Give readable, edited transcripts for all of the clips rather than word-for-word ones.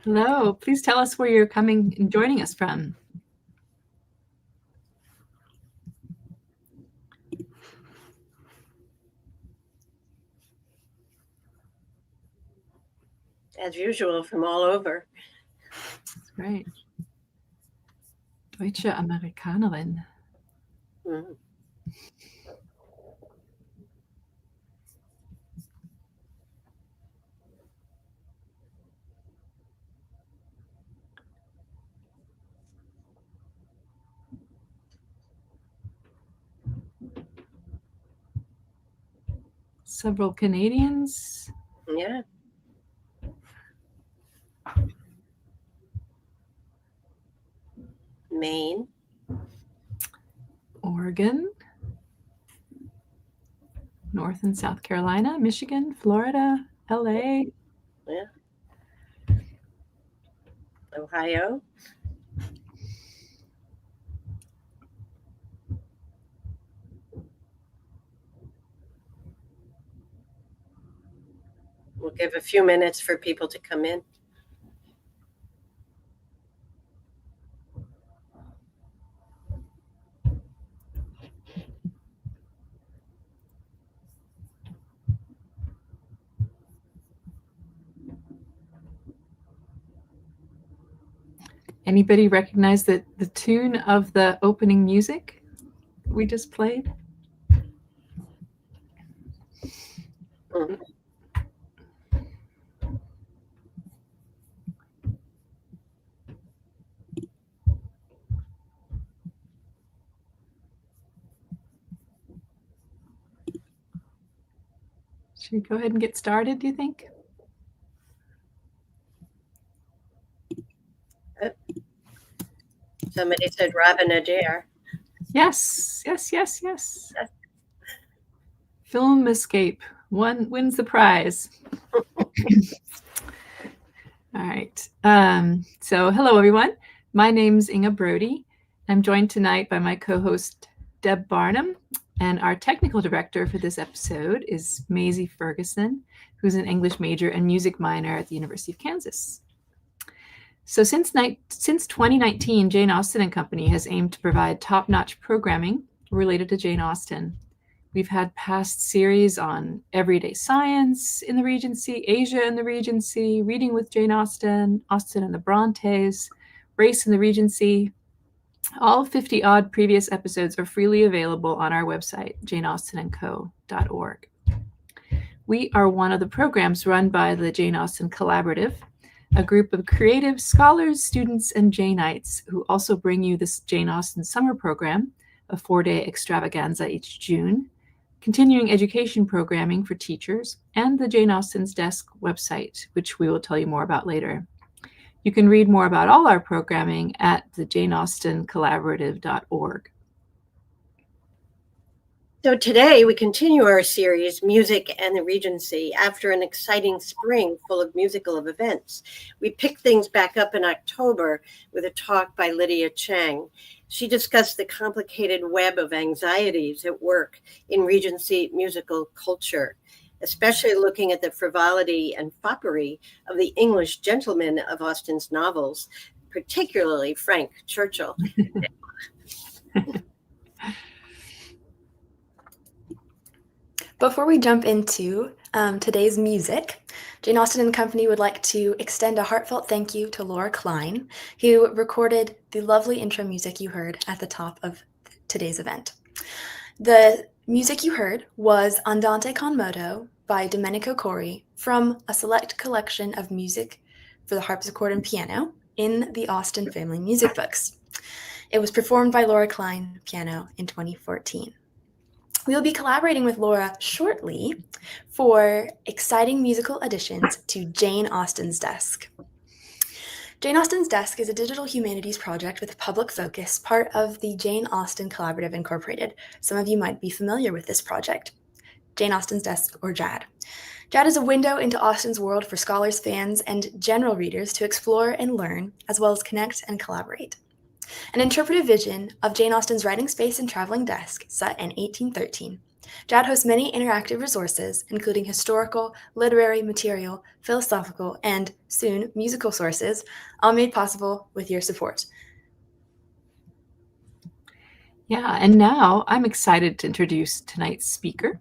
Hello, please tell us where you're coming and joining us from. As usual, from all over. That's great. Deutsche Amerikanerin. Mm. Several Canadians. Yeah. Maine. Oregon. North and South Carolina, Michigan, Florida, LA. Yeah. Ohio. We'll give a few minutes for people to come in. Anybody recognize the tune of the opening music we just played? Mm. Should we go ahead and get started, do you think? Somebody said Robin Adair. Yes. Film Escape wins the prize. All right. So hello, everyone. My name's Inga Brody. I'm joined tonight by my co-host, Deb Barnum, and our technical director for this episode is Maisie Ferguson, who's an English major and music minor at the University of Kansas. So since 2019, Jane Austen and Company has aimed to provide top-notch programming related to Jane Austen. We've had past series on everyday science in the Regency, Asia in the Regency, reading with Jane Austen, Austen and the Brontes, race in the Regency. All 50-odd previous episodes are freely available on our website, janeaustenandco.org. We are one of the programs run by the Jane Austen Collaborative, a group of creative scholars, students, and Janeites who also bring you this Jane Austen summer program, a 4-day extravaganza each June, continuing education programming for teachers, and the Jane Austen's Desk website, which we will tell you more about later. You can read more about all our programming at the janeaustencollaborative.org. So today we continue our series, Music and the Regency, after an exciting spring full of musical events. We picked things back up in October with a talk by Lydia Chang. She discussed the complicated web of anxieties at work in Regency musical culture, especially looking at the frivolity and foppery of the English gentlemen of Austen's novels, particularly Frank Churchill. Before we jump into today's music, Jane Austen and Company would like to extend a heartfelt thank you to Laura Klein, who recorded the lovely intro music you heard at the top of today's event. The music you heard was Andante con moto by Domenico Cori from a select collection of music for the harpsichord and piano in the Austen Family Music Books. It was performed by Laura Klein, piano, in 2014. We will be collaborating with Laura shortly for exciting musical additions to Jane Austen's Desk. Jane Austen's Desk is a digital humanities project with a public focus, part of the Jane Austen Collaborative Incorporated. Some of you might be familiar with this project. Jane Austen's Desk, or JAD. JAD is a window into Austen's world for scholars, fans, and general readers to explore and learn, as well as connect and collaborate. An interpretive vision of Jane Austen's writing space and traveling desk set in 1813 JAD hosts many interactive resources, including historical, literary, material, philosophical, and, soon, musical sources, all made possible with your support. Yeah, and now I'm excited to introduce tonight's speaker.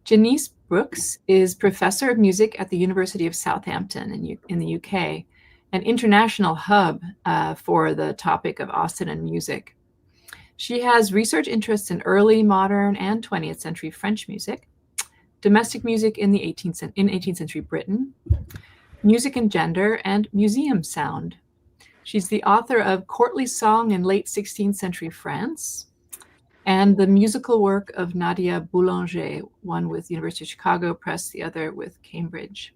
Janice Brooks is professor of music at the University of Southampton in the UK, an international hub for the topic of Austen and music. She has research interests in early, modern, and 20th century French music, domestic music in 18th century Britain, music and gender, and museum sound. She's the author of Courtly Song in Late 16th Century France, and the musical work of Nadia Boulanger, one with University of Chicago Press, the other with Cambridge.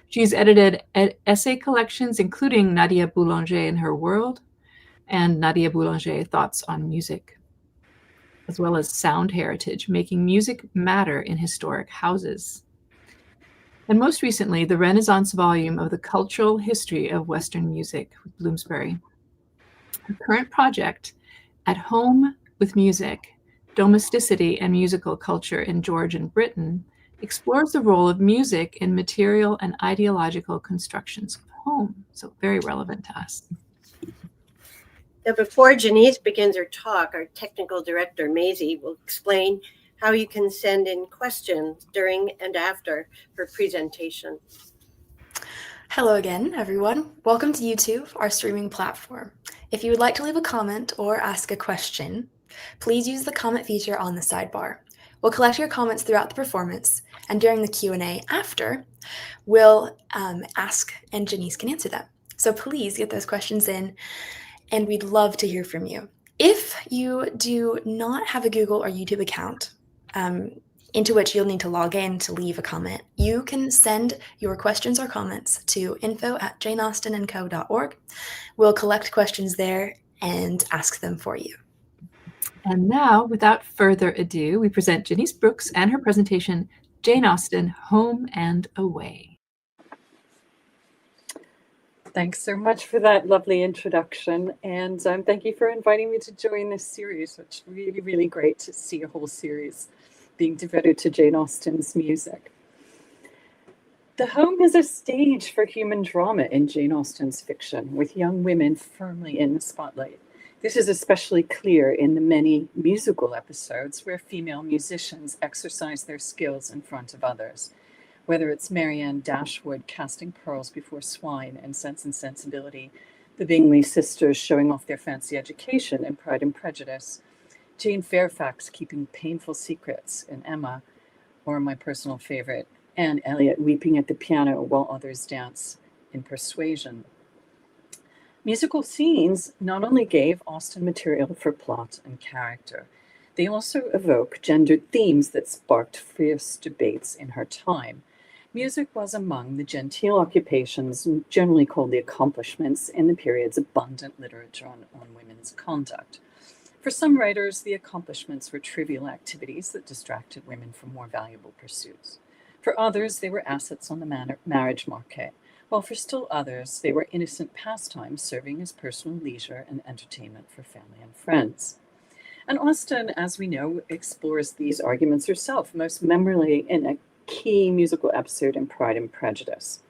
She's edited essay collections, including Nadia Boulanger in Her World and Nadia Boulanger Thoughts on Music, as well as Sound Heritage, Making Music Matter in Historic Houses. And most recently, the Renaissance volume of the Cultural History of Western Music with Bloomsbury. Her current project, At Home with Music, Domesticity and Musical Culture in Georgian Britain, explores the role of music in material and ideological constructions of home. So very relevant to us. Now, before Janice begins her talk, our technical director, Maisie, will explain how you can send in questions during and after her presentation. Hello again, everyone. Welcome to YouTube, our streaming platform. If you would like to leave a comment or ask a question, please use the comment feature on the sidebar. We'll collect your comments throughout the performance, and during the Q&A after, we'll ask and Janice can answer them. So please get those questions in, and we'd love to hear from you. If you do not have a Google or YouTube account, into which you'll need to log in to leave a comment, you can send your questions or comments to info@janeaustenandco.org. We'll collect questions there and ask them for you. And now, without further ado, we present Janice Brooks and her presentation, Jane Austen, Home and Away. Thanks so much for that lovely introduction. And thank you for inviting me to join this series, which is really, really great to see a whole series being devoted to Jane Austen's music. The home is a stage for human drama in Jane Austen's fiction, with young women firmly in the spotlight. This is especially clear in the many musical episodes where female musicians exercise their skills in front of others. Whether it's Marianne Dashwood casting pearls before swine in Sense and Sensibility, the Bingley sisters showing off their fancy education in Pride and Prejudice, Jane Fairfax keeping painful secrets in Emma, or my personal favorite, Anne Elliot weeping at the piano while others dance in Persuasion. Musical scenes not only gave Austen material for plot and character, they also evoke gendered themes that sparked fierce debates in her time. Music was among the genteel occupations, generally called the accomplishments, in the period's abundant literature on women's conduct. For some writers, the accomplishments were trivial activities that distracted women from more valuable pursuits. For others, they were assets on the marriage market, while for still others, they were innocent pastimes serving as personal leisure and entertainment for family and friends. And Austen, as we know, explores these arguments herself, most memorably in a key musical episode in Pride and Prejudice.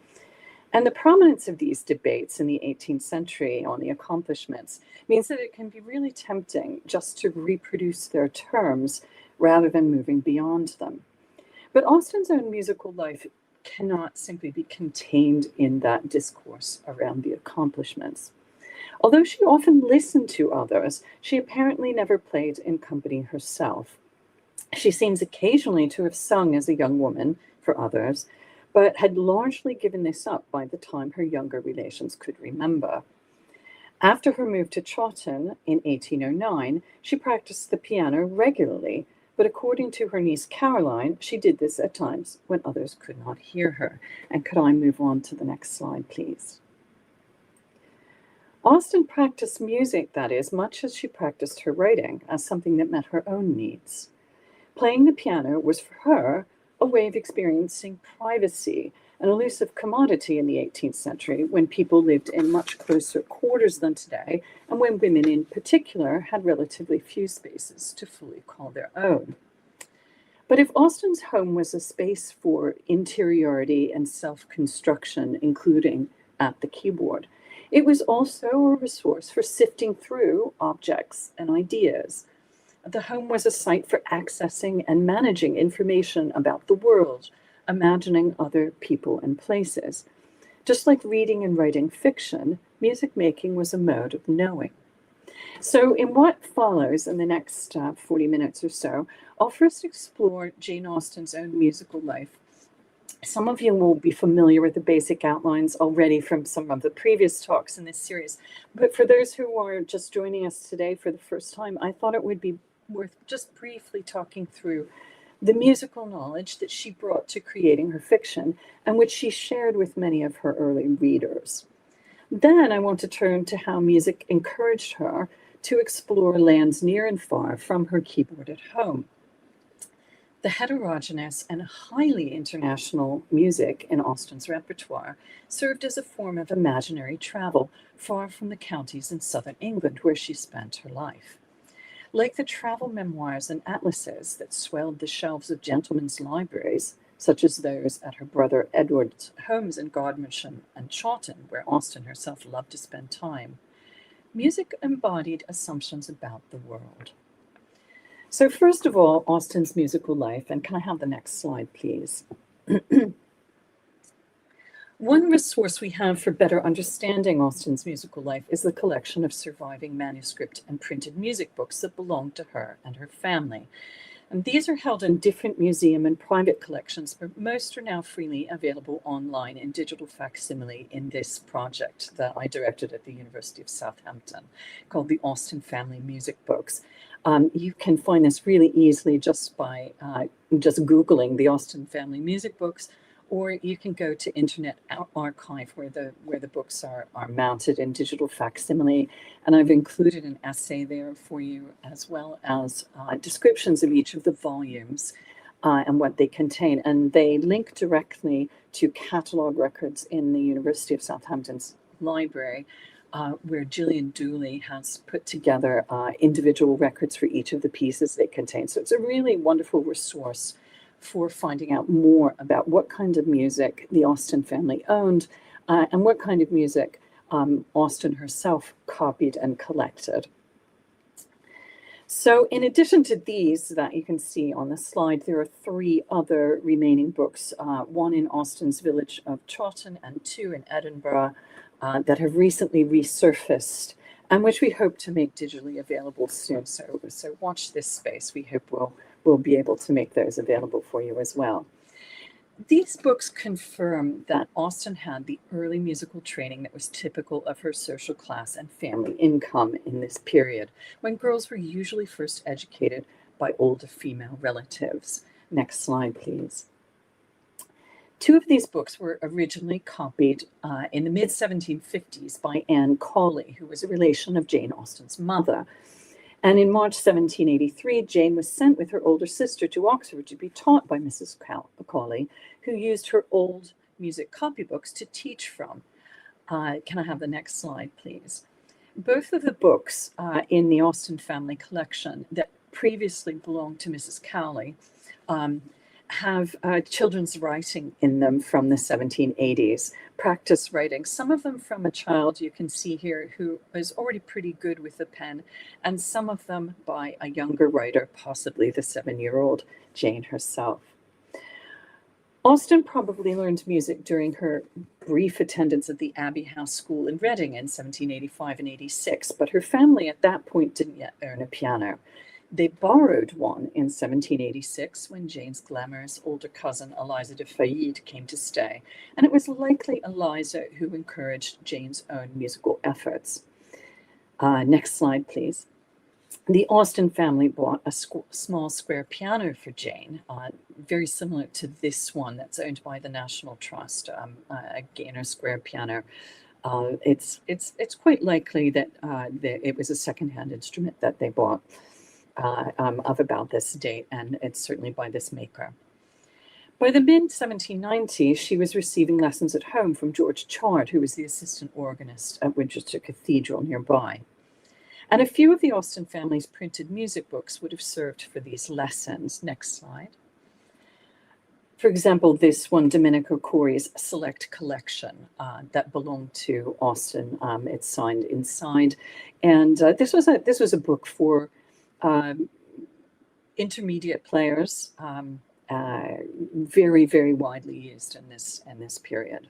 And the prominence of these debates in the 18th century on the accomplishments means that it can be really tempting just to reproduce their terms rather than moving beyond them. But Austen's own musical life cannot simply be contained in that discourse around the accomplishments. Although she often listened to others, she apparently never played in company herself. She seems occasionally to have sung as a young woman for others, but had largely given this up by the time her younger relations could remember. After her move to Chawton in 1809, she practiced the piano regularly, but according to her niece Caroline, she did this at times when others could not hear her. And could I move on to the next slide, please? Austen practiced music, that is, much as she practiced her writing, as something that met her own needs. Playing the piano was for her a way of experiencing privacy, an elusive commodity in the 18th century when people lived in much closer quarters than today, and when women in particular had relatively few spaces to fully call their own. But if Austen's home was a space for interiority and self-construction, including at the keyboard, it was also a resource for sifting through objects and ideas. The home was a site for accessing and managing information about the world, imagining other people and places. Just like reading and writing fiction, music making was a mode of knowing. So in what follows in the next 40 minutes or so, I'll first explore Jane Austen's own musical life. Some of you will be familiar with the basic outlines already from some of the previous talks in this series. But for those who are just joining us today for the first time, I thought it would be worth just briefly talking through the musical knowledge that she brought to creating her fiction and which she shared with many of her early readers. Then I want to turn to how music encouraged her to explore lands near and far from her keyboard at home. The heterogenous and highly international music in Austen's repertoire served as a form of imaginary travel far from the counties in southern England where she spent her life. Like the travel memoirs and atlases that swelled the shelves of gentlemen's libraries, such as those at her brother Edward's homes in Godmersham and Chawton, where Austen herself loved to spend time, music embodied assumptions about the world. So first of all, Austen's musical life, and can I have the next slide, please? One resource we have for better understanding Austen's musical life is the collection of surviving manuscript and printed music books that belonged to her and her family. And these are held in different museum and private collections, but most are now freely available online in digital facsimile in this project that I directed at the University of Southampton called the Austen Family Music Books. You can find this really easily just by just Googling the Austen Family Music Books, or you can go to Internet Archive where the books are mounted in digital facsimile. And I've included an essay there for you, as well as descriptions of each of the volumes and what they contain. And they link directly to catalog records in the University of Southampton's library, where Gillian Dooley has put together individual records for each of the pieces they contain. So it's a really wonderful resource for finding out more about what kind of music the Austen family owned and what kind of music Austen herself copied and collected. So in addition to these that you can see on the slide, there are 3 other remaining books, one in Austen's village of Chawton and 2 in Edinburgh, that have recently resurfaced and which we hope to make digitally available soon. So watch this space. We hope we'll be able to make those available for you as well. These books confirm that Austen had the early musical training that was typical of her social class and family income in this period, when girls were usually first educated by older female relatives. Next slide, please. 2 of these books were originally copied in the mid-1750s by Anne Cawley, who was a relation of Jane Austen's mother. And in March 1783, Jane was sent with her older sister to Oxford to be taught by Mrs. Cawley, who used her old music copybooks to teach from. Can I have the next slide, please? Both of the books in the Austen family collection that previously belonged to Mrs. Cawley have children's writing in them from the 1780s, practice writing, some of them from a child you can see here who is already pretty good with the pen, and some of them by a younger writer, possibly the 7-year-old Jane herself. Austen probably learned music during her brief attendance at the Abbey House School in Reading in 1785 and 86, but her family at that point didn't yet own a piano. They borrowed one in 1786 when Jane's glamorous older cousin Eliza de Fayette came to stay, and it was likely Eliza who encouraged Jane's own musical efforts. Next slide, please. The Austen family bought a small square piano for Jane, very similar to this one that's owned by the National Trust, a Gaynor square piano. It's quite likely that it was a secondhand instrument that they bought of about this date, and it's certainly by this maker. By the mid-1790s, she was receiving lessons at home from George Chard, who was the assistant organist at Winchester Cathedral nearby. And a few of the Austen family's printed music books would have served for these lessons. Next slide. For example, this one, Domenico Corri's Select Collection, that belonged to Austen. It's signed inside, and this was a book for intermediate players, very, very widely used in this period.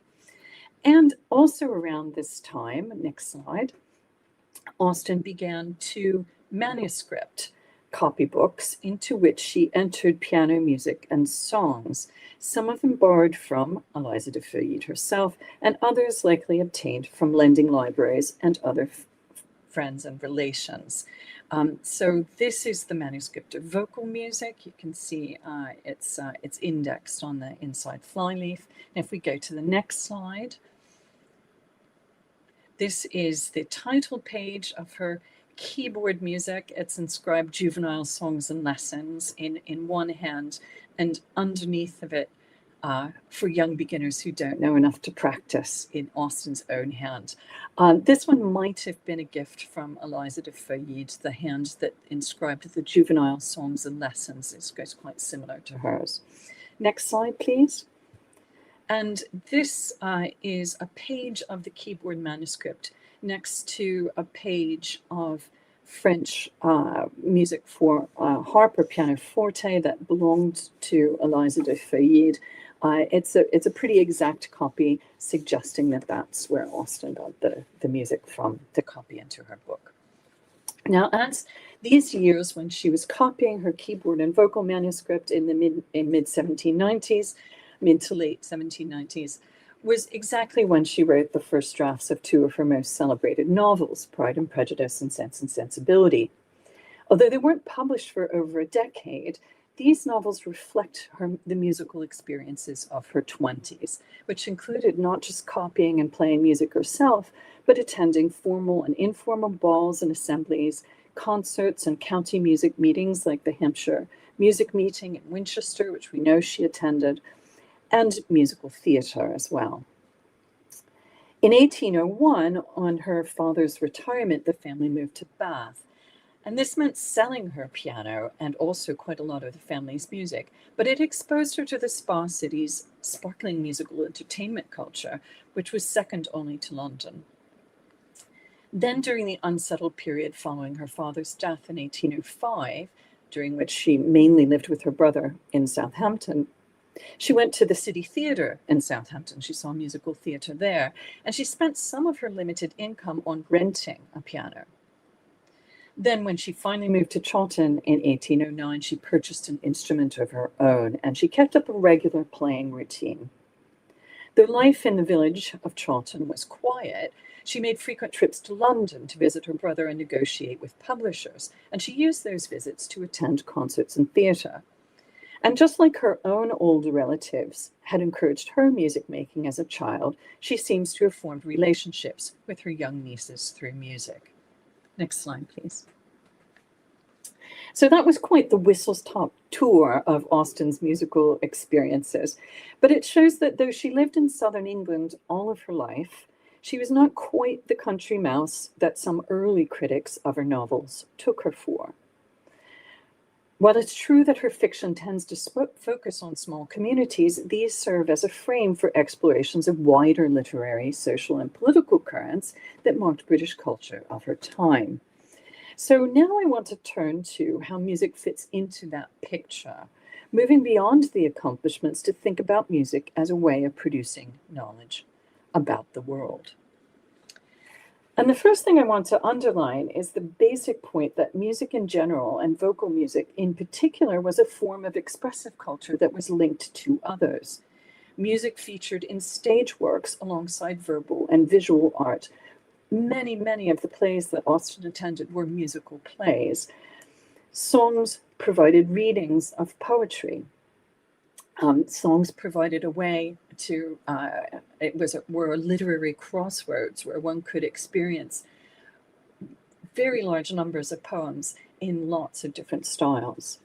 And also around this time, next slide, Austen began to manuscript copybooks into which she entered piano music and songs, some of them borrowed from Eliza de Feuillide herself, and others likely obtained from lending libraries and other friends and relations. So this is the manuscript of vocal music. You can see it's indexed on the inside flyleaf. And if we go to the next slide, this is the title page of her keyboard music. It's inscribed Juvenile Songs and Lessons in one hand, and underneath of it, for young beginners who don't know enough to practice, in Austen's own hand. This one might have been a gift from Eliza de Feuillide. The hand that inscribed the Juvenile Songs and Lessons is quite similar to hers. Next slide, please. And this is a page of the keyboard manuscript next to a page of French music for harp or pianoforte that belonged to Eliza de Feuillide. It's a pretty exact copy, suggesting that that's where Austen got the music from to copy into her book. Now, as these years when she was copying her keyboard and vocal manuscript in the mid-1790s, mid to late 1790s, was exactly when she wrote the first drafts of two of her most celebrated novels, Pride and Prejudice and Sense and Sensibility. Although they weren't published for over a decade, these novels reflect the musical experiences of her 20s, which included not just copying and playing music herself, but attending formal and informal balls and assemblies, concerts and county music meetings like the Hampshire Music Meeting in Winchester, which we know she attended, and musical theatre as well. In 1801, on her father's retirement, the family moved to Bath. And this meant selling her piano and also quite a lot of the family's music, but it exposed her to the Spa City's sparkling musical entertainment culture, which was second only to London. Then during the unsettled period following her father's death in 1805, during which she mainly lived with her brother in Southampton, she went to the City Theatre in Southampton. She saw musical theatre there, and she spent some of her limited income on renting a piano. Then when she finally moved to Chawton in 1809, she purchased an instrument of her own, and she kept up a regular playing routine. Though life in the village of Chawton was quiet, she made frequent trips to London to visit her brother and negotiate with publishers, and she used those visits to attend concerts and theatre. And just like her own older relatives had encouraged her music making as a child, she seems to have formed relationships with her young nieces through music. Next slide, please. So that was quite the whistle-stop tour of Austen's musical experiences. But it shows that though she lived in southern England all of her life, she was not quite the country mouse that some early critics of her novels took her for. While it's true that her fiction tends to focus on small communities, these serve as a frame for explorations of wider literary, social, and political currents that marked British culture of her time. So now I want to turn to how music fits into that picture, moving beyond the accomplishments to think about music as a way of producing knowledge about the world. And the first thing I want to underline is the basic point that music in general, and vocal music in particular, was a form of expressive culture that was linked to others. Music featured in stage works alongside verbal and visual art. Many of the plays that Austen attended were musical plays. Songs provided readings of poetry. Songs provided a way to, were a literary crossroads where one could experience very large numbers of poems in lots of different styles.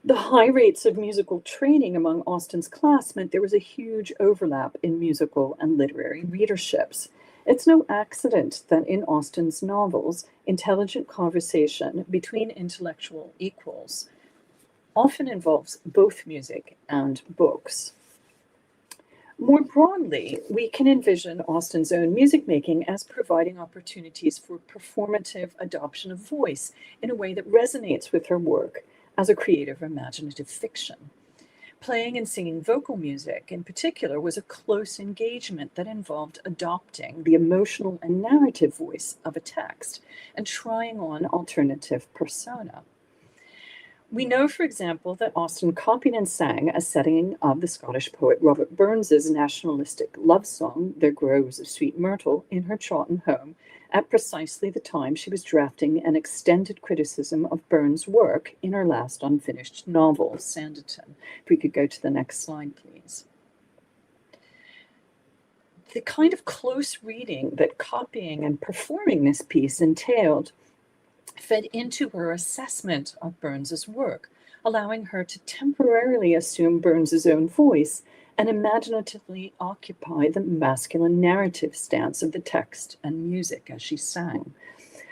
The high rates of musical training among Austen's class meant there was a huge overlap in musical and literary readerships. It's no accident that in Austen's novels, intelligent conversation between intellectual equals often involves both music and books. More broadly, we can envision Austen's own music making as providing opportunities for performative adoption of voice in a way that resonates with her work as a creative imaginative fiction. Playing and singing vocal music, in particular, was a close engagement that involved adopting the emotional and narrative voice of a text and trying on alternative persona. We know, for example, that Austen copied and sang a setting of the Scottish poet Robert Burns's nationalistic love song, There Grows a Sweet Myrtle, in her Chawton home at precisely the time she was drafting an extended criticism of Burns' work in her last unfinished novel, Sanditon. If we could go to the next slide, please. The kind of close reading that copying and performing this piece entailed fed into her assessment of Burns's work, allowing her to temporarily assume Burns's own voice and imaginatively occupy the masculine narrative stance of the text and music as she sang,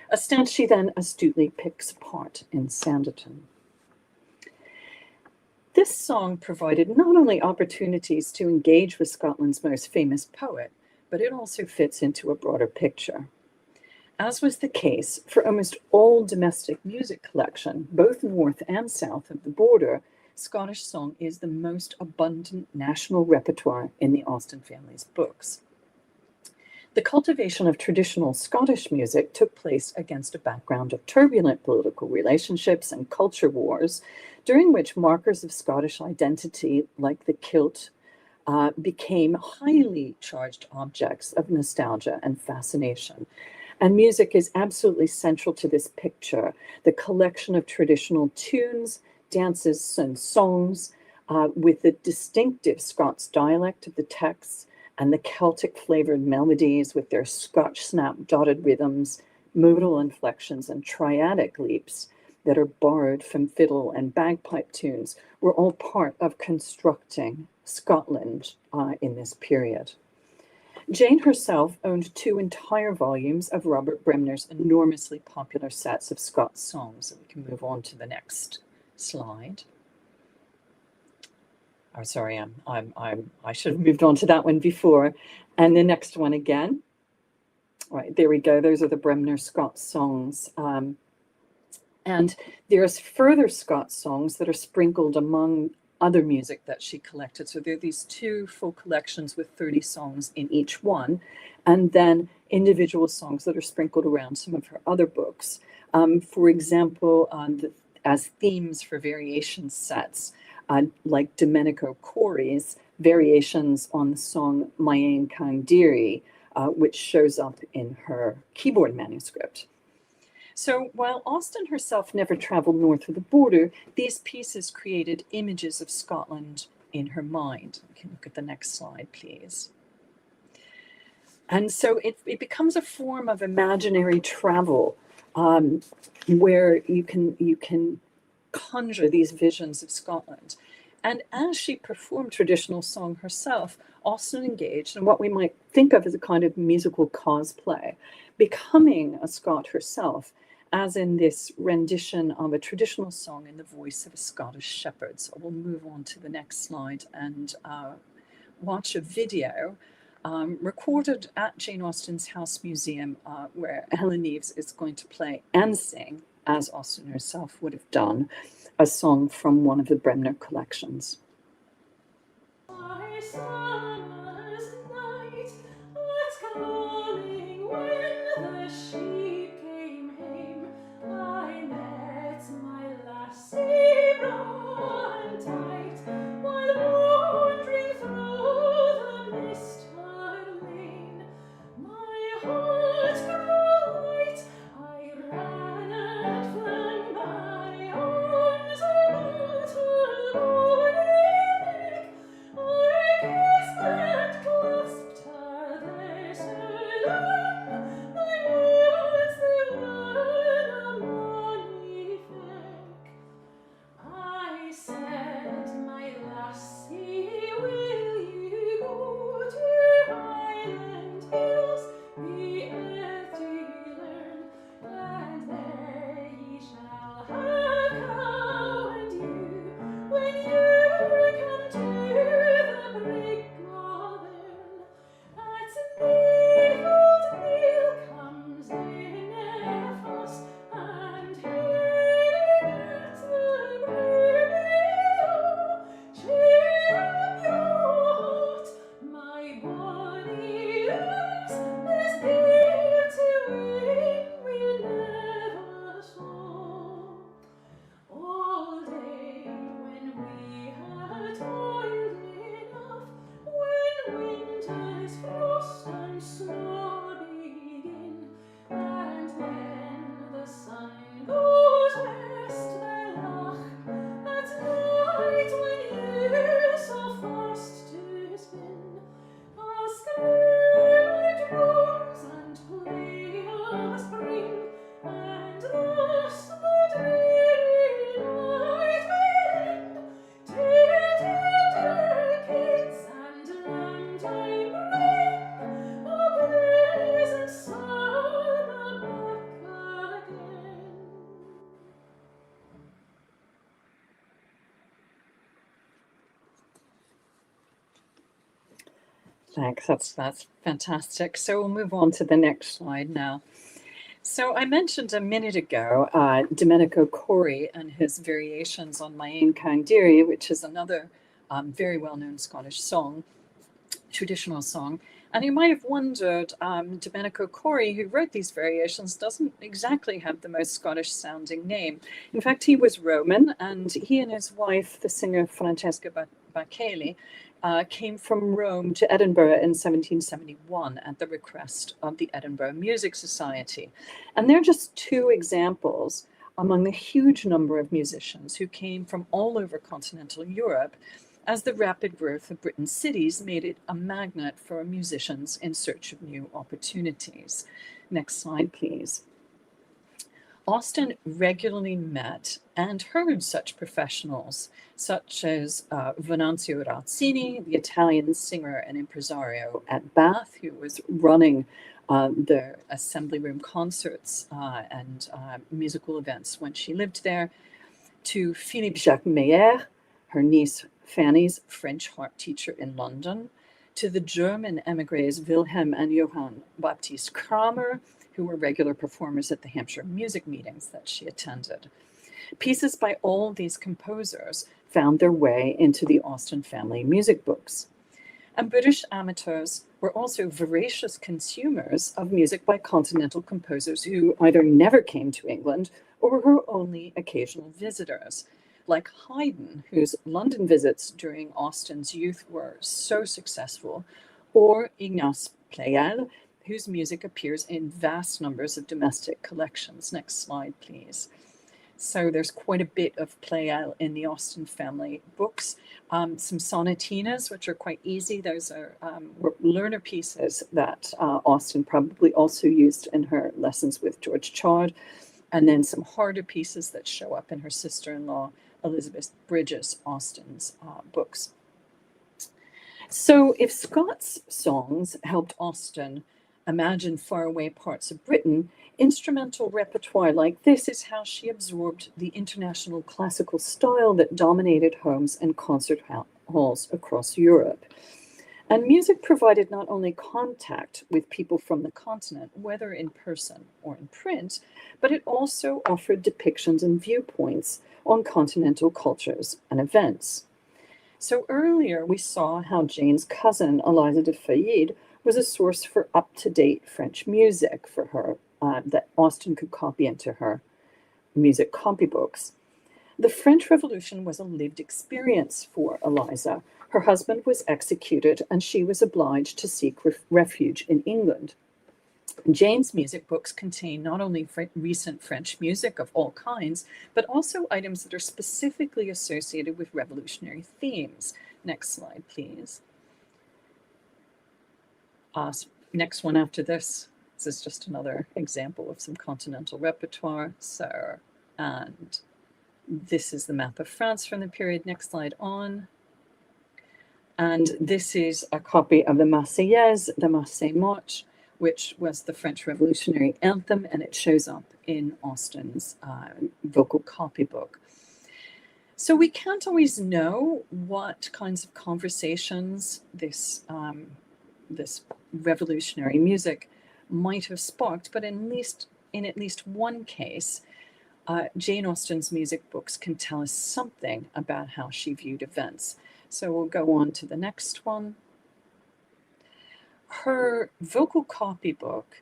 a stance she then astutely picks apart in Sanditon. This song provided not only opportunities to engage with Scotland's most famous poet, but it also fits into a broader picture. As was the case for almost all domestic music collection, both north and south of the border, Scottish song is the most abundant national repertoire in the Austen family's books. The cultivation of traditional Scottish music took place against a background of turbulent political relationships and culture wars, during which markers of Scottish identity, like the kilt, became highly charged objects of nostalgia and fascination. And music is absolutely central to this picture. The collection of traditional tunes, dances, and songs with the distinctive Scots dialect of the texts and the Celtic flavored melodies with their Scotch snap dotted rhythms, modal inflections, and triadic leaps that are borrowed from fiddle and bagpipe tunes were all part of constructing Scotland in this period. Jane herself owned 2 entire volumes of Robert Bremner's enormously popular sets of Scots songs. And we can move on to the next slide. Oh, sorry, I should have moved on to that one before. And the next one again. All right, there we go. Those are the Bremner Scots songs. And there's further Scots songs that are sprinkled among other music that she collected. So there are these 2 full collections with 30 songs in each one, and then individual songs that are sprinkled around some of her other books. For example, as themes for variation sets, like Domenico Corey's variations on the song My Ain Kang Dearie, which shows up in her keyboard manuscript. So while Austen herself never traveled north of the border, these pieces created images of Scotland in her mind. We can look at the next slide, please. And so it becomes a form of imaginary travel where you can conjure these visions of Scotland. And as she performed traditional song herself, Austen engaged in what we might think of as a kind of musical cosplay, becoming a Scot herself, as in this rendition of a traditional song in the voice of a Scottish shepherd. So we'll move on to the next slide and watch a video recorded at Jane Austen's House Museum, where Helen Neves is going to play and sing, as Austen herself would have done, a song from one of the Bremner collections. Summer's night, what's coming when the sheep came hame? I met my lassie broad and tight, while wandering through the misted lane. My heart grew light, I ran and flung my arms about her lordly neck. I kissed and clasped her there so long, my words they were na magnifique. I said Thanks. That's fantastic. So we'll move on to the next slide now. So I mentioned a minute ago Domenico Corri and his variations on Main Candiri, which is another very well-known Scottish song, traditional song. And you might have wondered, Domenico Corri, who wrote these variations, doesn't exactly have the most Scottish-sounding name. In fact, he was Roman, and he and his wife, the singer Francesca Bacchelli, came from Rome to Edinburgh in 1771 at the request of the Edinburgh Music Society. And they're just two examples among the huge number of musicians who came from all over continental Europe as the rapid growth of Britain's cities made it a magnet for musicians in search of new opportunities. Next slide, please. Austen regularly met and heard such professionals, such as Venanzio Razzini, the Italian singer and impresario at Bath, who was running the assembly room concerts and musical events when she lived there, to Philippe Jacques Meyer, her niece Fanny's French harp teacher in London, to the German emigres Wilhelm and Johann Baptist Kramer, who were regular performers at the Hampshire music meetings that she attended. Pieces by all these composers found their way into the Austen family music books. And British amateurs were also voracious consumers of music by continental composers who either never came to England or were only occasional visitors, like Haydn, whose London visits during Austen's youth were so successful, or Ignace Pleyel, whose music appears in vast numbers of domestic collections. Next slide, please. So there's quite a bit of Pleyel in the Austen family books. Some sonatinas, which are quite easy. Those are were learner pieces that Austen probably also used in her lessons with George Chard. And then some harder pieces that show up in her sister-in-law, Elizabeth Bridges Austen's books. So if Scots songs helped Austen imagine faraway parts of Britain, instrumental repertoire like this is how she absorbed the international classical style that dominated homes and concert halls across Europe. And music provided not only contact with people from the continent, whether in person or in print, but it also offered depictions and viewpoints on continental cultures and events. So earlier we saw how Jane's cousin, Eliza de Fayid, was a source for up-to-date French music for her that Austen could copy into her music copybooks. The French Revolution was a lived experience for Eliza. Her husband was executed and she was obliged to seek refuge in England. Jane's music books contain not only recent French music of all kinds, but also items that are specifically associated with revolutionary themes. Next slide, please. Next one after this. This is just another example of some continental repertoire. So, and this is the map of France from the period. Next slide on. And this is a copy of the Marseillaise, the Marseille March, which was the French Revolutionary anthem, and it shows up in Austen's vocal copybook. So we can't always know what kinds of conversations this revolutionary music might have sparked, but in at least one case, Jane Austen's music books can tell us something about how she viewed events. So we'll go on to the next one. Her vocal copybook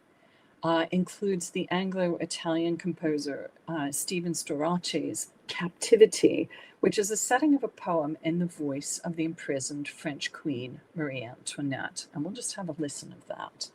includes the Anglo-Italian composer Stephen Storace's Captivity, which is a setting of a poem in the voice of the imprisoned French queen, Marie Antoinette. And we'll just have a listen of that.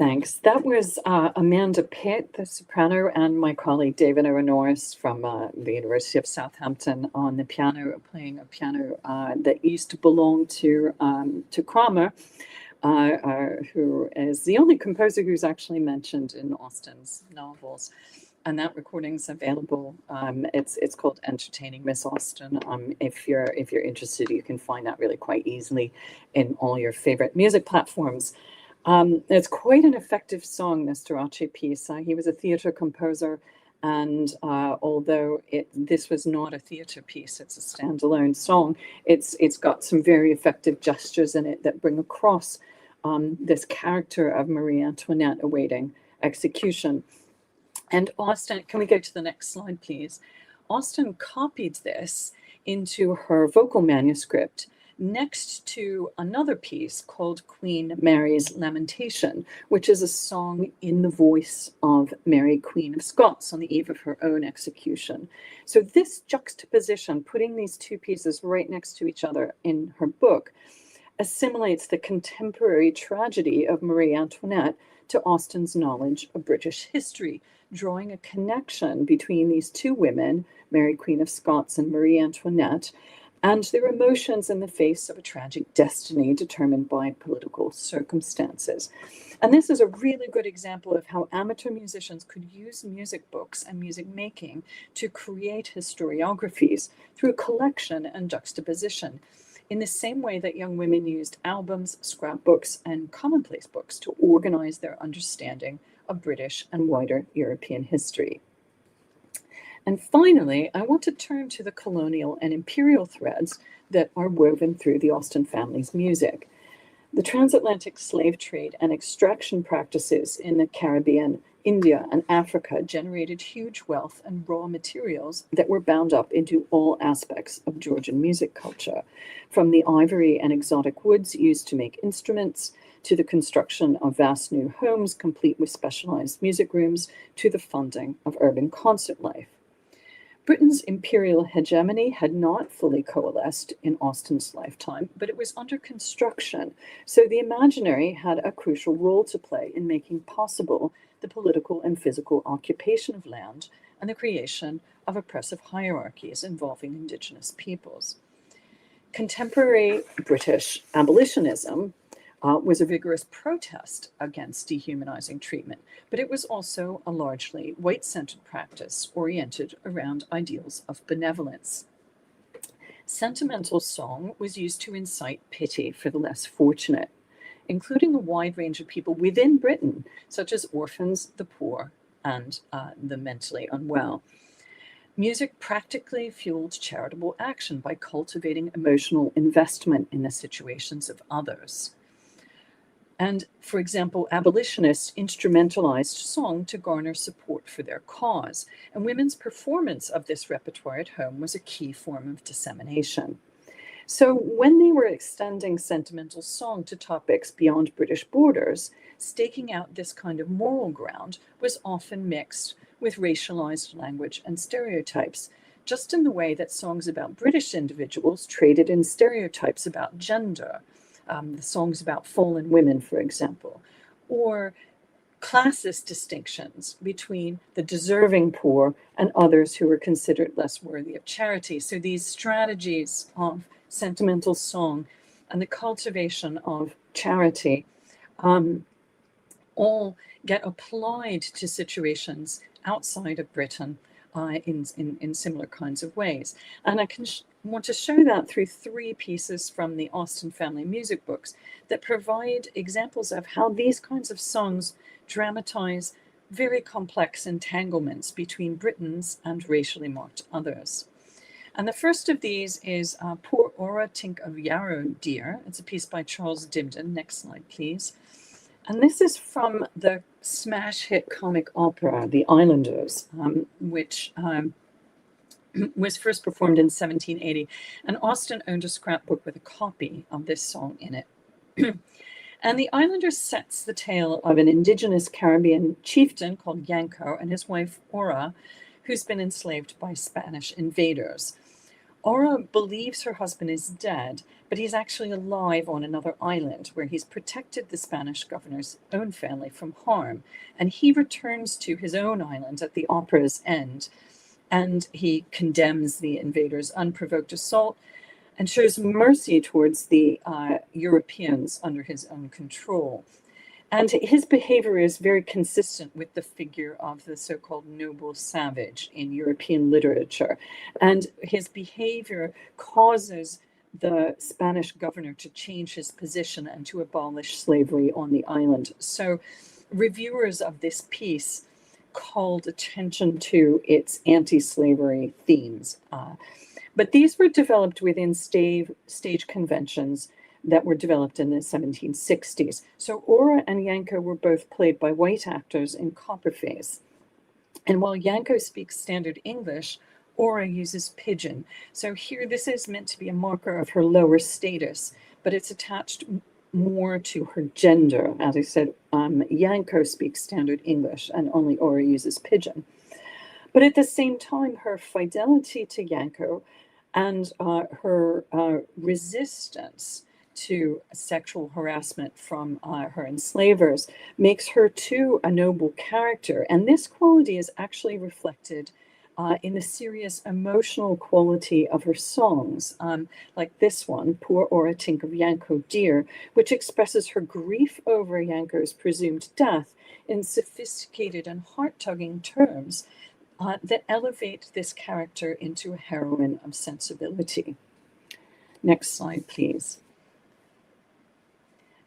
Thanks. That was Amanda Pitt, the soprano, and my colleague David Owen Norris from the University of Southampton on the piano, playing a piano that used to belong to Kramer, who is the only composer who's actually mentioned in Austen's novels. And that recording's available. It's called Entertaining Miss Austen. If you're interested, you can find that really quite easily in all your favorite music platforms. It's quite an effective song, this Durace piece. He was a theatre composer, and although this was not a theatre piece, it's a standalone song, it's got some very effective gestures in it that bring across this character of Marie Antoinette awaiting execution. And Austen, can we go to the next slide, please? Austen copied this into her vocal manuscript next to another piece called Queen Mary's Lamentation, which is a song in the voice of Mary, Queen of Scots, on the eve of her own execution. So this juxtaposition, putting these two pieces right next to each other in her book, assimilates the contemporary tragedy of Marie Antoinette to Austen's knowledge of British history, drawing a connection between these two women, Mary, Queen of Scots, and Marie Antoinette, and their emotions in the face of a tragic destiny determined by political circumstances. And this is a really good example of how amateur musicians could use music books and music making to create historiographies through collection and juxtaposition, in the same way that young women used albums, scrapbooks, and commonplace books to organize their understanding of British and wider European history. And finally, I want to turn to the colonial and imperial threads that are woven through the Austen family's music. The transatlantic slave trade and extraction practices in the Caribbean, India, and Africa generated huge wealth and raw materials that were bound up into all aspects of Georgian music culture, from the ivory and exotic woods used to make instruments, to the construction of vast new homes complete with specialized music rooms, to the funding of urban concert life. Britain's imperial hegemony had not fully coalesced in Austen's lifetime, but it was under construction, so the imaginary had a crucial role to play in making possible the political and physical occupation of land and the creation of oppressive hierarchies involving indigenous peoples. Contemporary British abolitionism was a vigorous protest against dehumanizing treatment, but it was also a largely white-centered practice oriented around ideals of benevolence. Sentimental song was used to incite pity for the less fortunate, including a wide range of people within Britain, such as orphans, the poor, and the mentally unwell. Music practically fueled charitable action by cultivating emotional investment in the situations of others. And, for example, abolitionists instrumentalized song to garner support for their cause, and women's performance of this repertoire at home was a key form of dissemination. So when they were extending sentimental song to topics beyond British borders, staking out this kind of moral ground was often mixed with racialized language and stereotypes, just in the way that songs about British individuals traded in stereotypes about gender. The songs about fallen women, for example, or classist distinctions between the deserving poor and others who were considered less worthy of charity. So these strategies of sentimental song and the cultivation of charity all get applied to situations outside of Britain in similar kinds of ways. And I want to show that through three pieces from the Austen family music books that provide examples of how these kinds of songs dramatize very complex entanglements between Britons and racially marked others. And the first of these is Poor Ora Tink of Yarrow Dear. It's a piece by Charles Dibdin. Next slide, please. And this is from the smash hit comic opera, The Islanders, which was first performed in 1780. And Austen owned a scrapbook with a copy of this song in it. And The Islanders sets the tale of an indigenous Caribbean chieftain called Yanko and his wife Ora, who's been enslaved by Spanish invaders. Aura believes her husband is dead, but he's actually alive on another island where he's protected the Spanish governor's own family from harm. And he returns to his own island at the opera's end, and he condemns the invaders' unprovoked assault and shows mercy towards the Europeans under his own control. And his behavior is very consistent with the figure of the so-called noble savage in European literature. And his behavior causes the Spanish governor to change his position and to abolish slavery on the island. So reviewers of this piece called attention to its anti-slavery themes. But these were developed within stage conventions that were developed in the 1760s. So Aura and Yanko were both played by white actors in copperface. And while Yanko speaks standard English, Aura uses pidgin. So here, this is meant to be a marker of her lower status, but it's attached more to her gender. As I said, Yanko speaks standard English and only Aura uses pidgin. But at the same time, her fidelity to Yanko and her resistance to sexual harassment from her enslavers makes her too a noble character. And this quality is actually reflected in the serious emotional quality of her songs, like this one, Poor Aura Tink of Yanko Dear, which expresses her grief over Yanko's presumed death in sophisticated and heart-tugging terms that elevate this character into a heroine of sensibility. Next slide, please.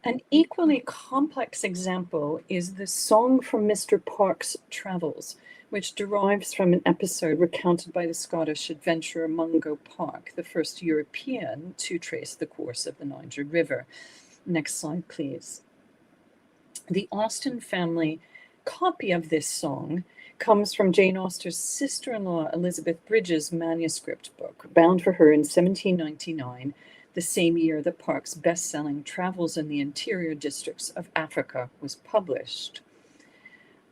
An equally complex example is the Song from Mr. Park's Travels, which derives from an episode recounted by the Scottish adventurer Mungo Park, the first European to trace the course of the Niger River. Next slide, please. The Austen family copy of this song comes from Jane Austen's sister-in-law Elizabeth Bridges' manuscript book, bound for her in 1799, the same year that Park's best-selling Travels in the Interior Districts of Africa was published.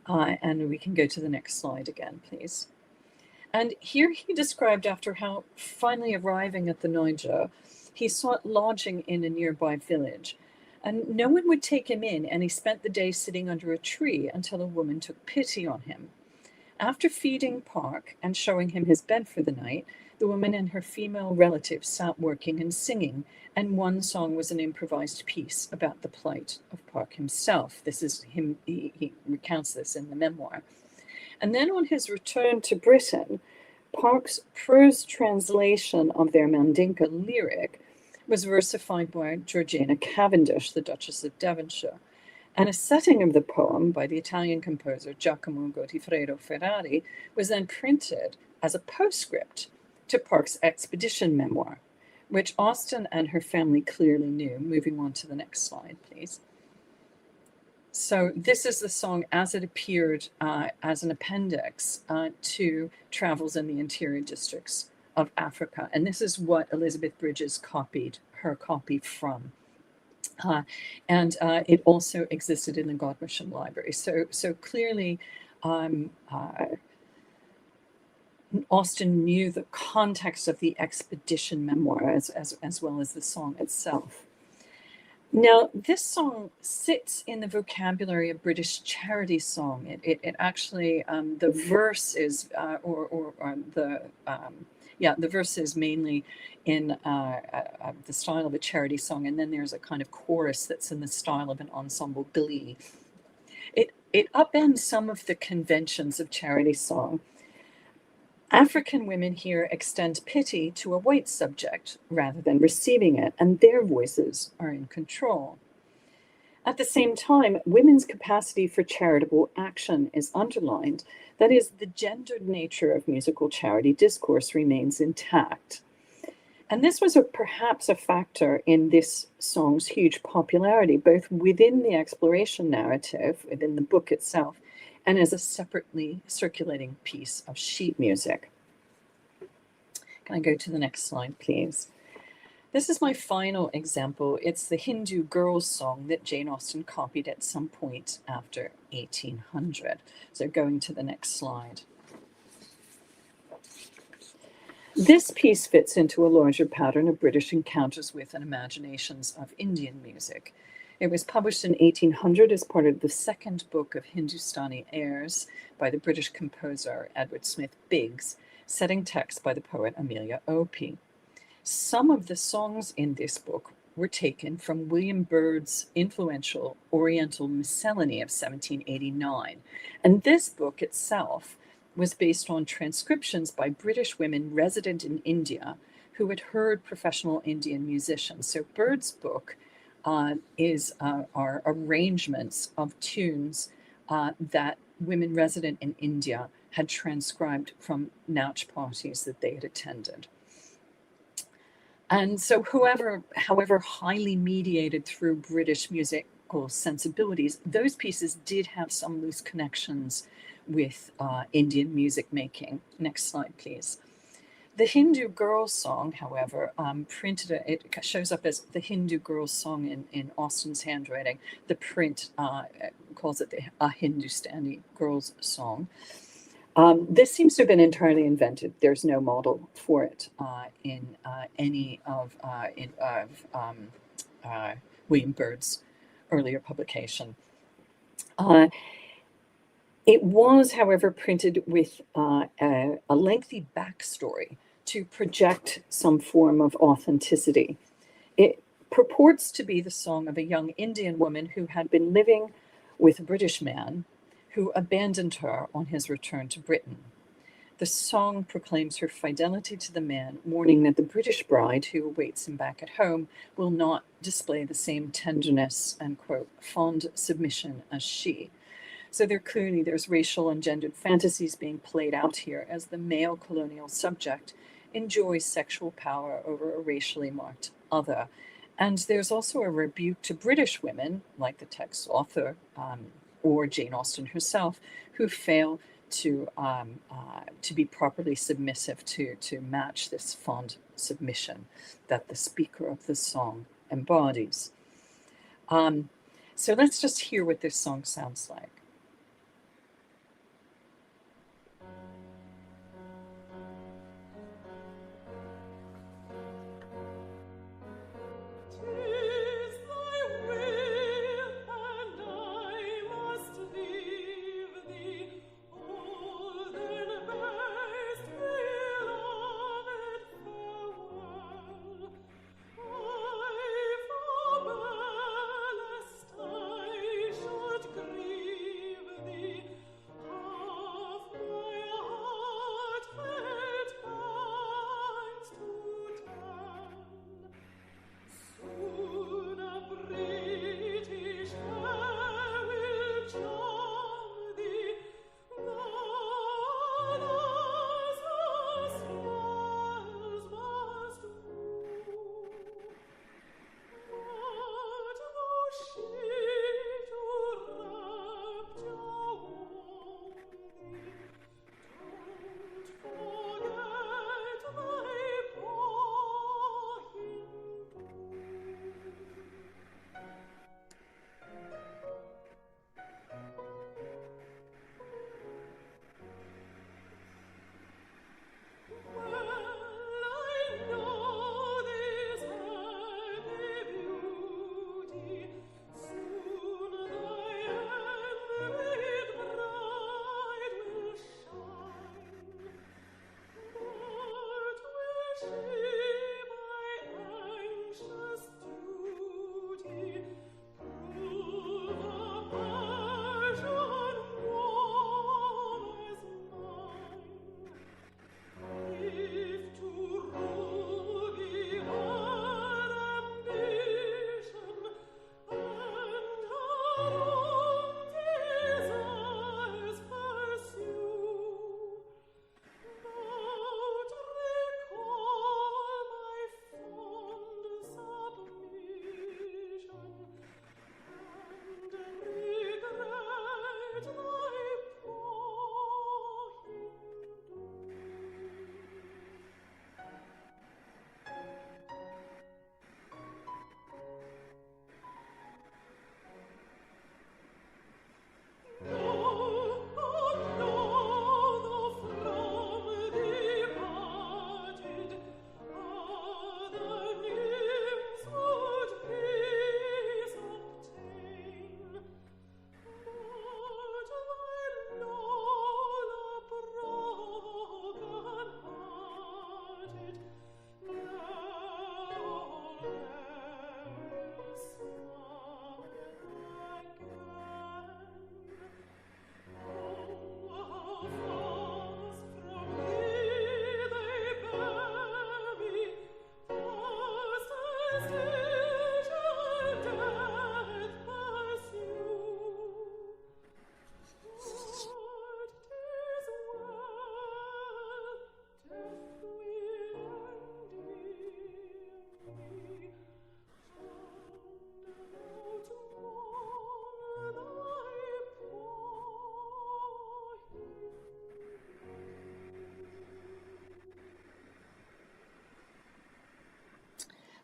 And we can go to the next slide again, please. And here he described after how finally arriving at the Niger, he sought lodging in a nearby village. And no one would take him in, and he spent the day sitting under a tree until a woman took pity on him. After feeding Park and showing him his bed for the night, the woman and her female relatives sat working and singing, and one song was an improvised piece about the plight of Park himself. This is him, he recounts this in the memoir. And then on his return to Britain, Park's prose translation of their Mandinka lyric was versified by Georgiana Cavendish, the Duchess of Devonshire. And a setting of the poem by the Italian composer Giacomo Godifredo Ferrari was then printed as a postscript to Park's expedition memoir, which Austen and her family clearly knew. Moving on to the next slide, please. So this is the song as it appeared as an appendix to Travels in the Interior Districts of Africa. And this is what Elizabeth Bridges copied her copy from. And it also existed in the Godmersham Library. So clearly, Austen knew the context of the expedition memoir as well as the song itself. Now, this song sits in the vocabulary of British charity song. It actually, the verse is, the verse is mainly in the style of a charity song, and then there's a kind of chorus that's in the style of an ensemble glee. It upends some of the conventions of charity song. African women here extend pity to a white subject rather than receiving it, and their voices are in control. At the same time, women's capacity for charitable action is underlined. That is, the gendered nature of musical charity discourse remains intact. And this was perhaps a factor in this song's huge popularity, both within the exploration narrative, within the book itself, and as a separately circulating piece of sheet music. Can I go to the next slide, please? This is my final example. It's the Hindu girls' song that Jane Austen copied at some point after 1800. So going to the next slide. This piece fits into a larger pattern of British encounters with and imaginations of Indian music. It was published in 1800 as part of the second book of Hindustani airs by the British composer Edward Smith Biggs, setting text by the poet Amelia Opie. Some of the songs in this book were taken from William Byrd's influential Oriental Miscellany of 1789, and this book itself was based on transcriptions by British women resident in India who had heard professional Indian musicians. So Byrd's book are arrangements of tunes that women resident in India had transcribed from Natch parties that they had attended. And so however highly mediated through British musical sensibilities, those pieces did have some loose connections with Indian music making. Next slide, please. The Hindu Girls Song, however, it shows up as the Hindu Girls Song in Austen's handwriting. The print calls it a Hindustani Girls Song. This seems to have been entirely invented. There's no model for it in any of William Byrd's earlier publication. It was, however, printed with a lengthy backstory to project some form of authenticity. It purports to be the song of a young Indian woman who had been living with a British man who abandoned her on his return to Britain. The song proclaims her fidelity to the man, warning that the British bride who awaits him back at home will not display the same tenderness and, quote, fond submission as she. So there's racial and gendered fantasies being played out here as the male colonial subject enjoys sexual power over a racially marked other. And there's also a rebuke to British women, like the text's author or Jane Austen herself, who fail to be properly submissive to match this fond submission that the speaker of the song embodies. So let's just hear what this song sounds like.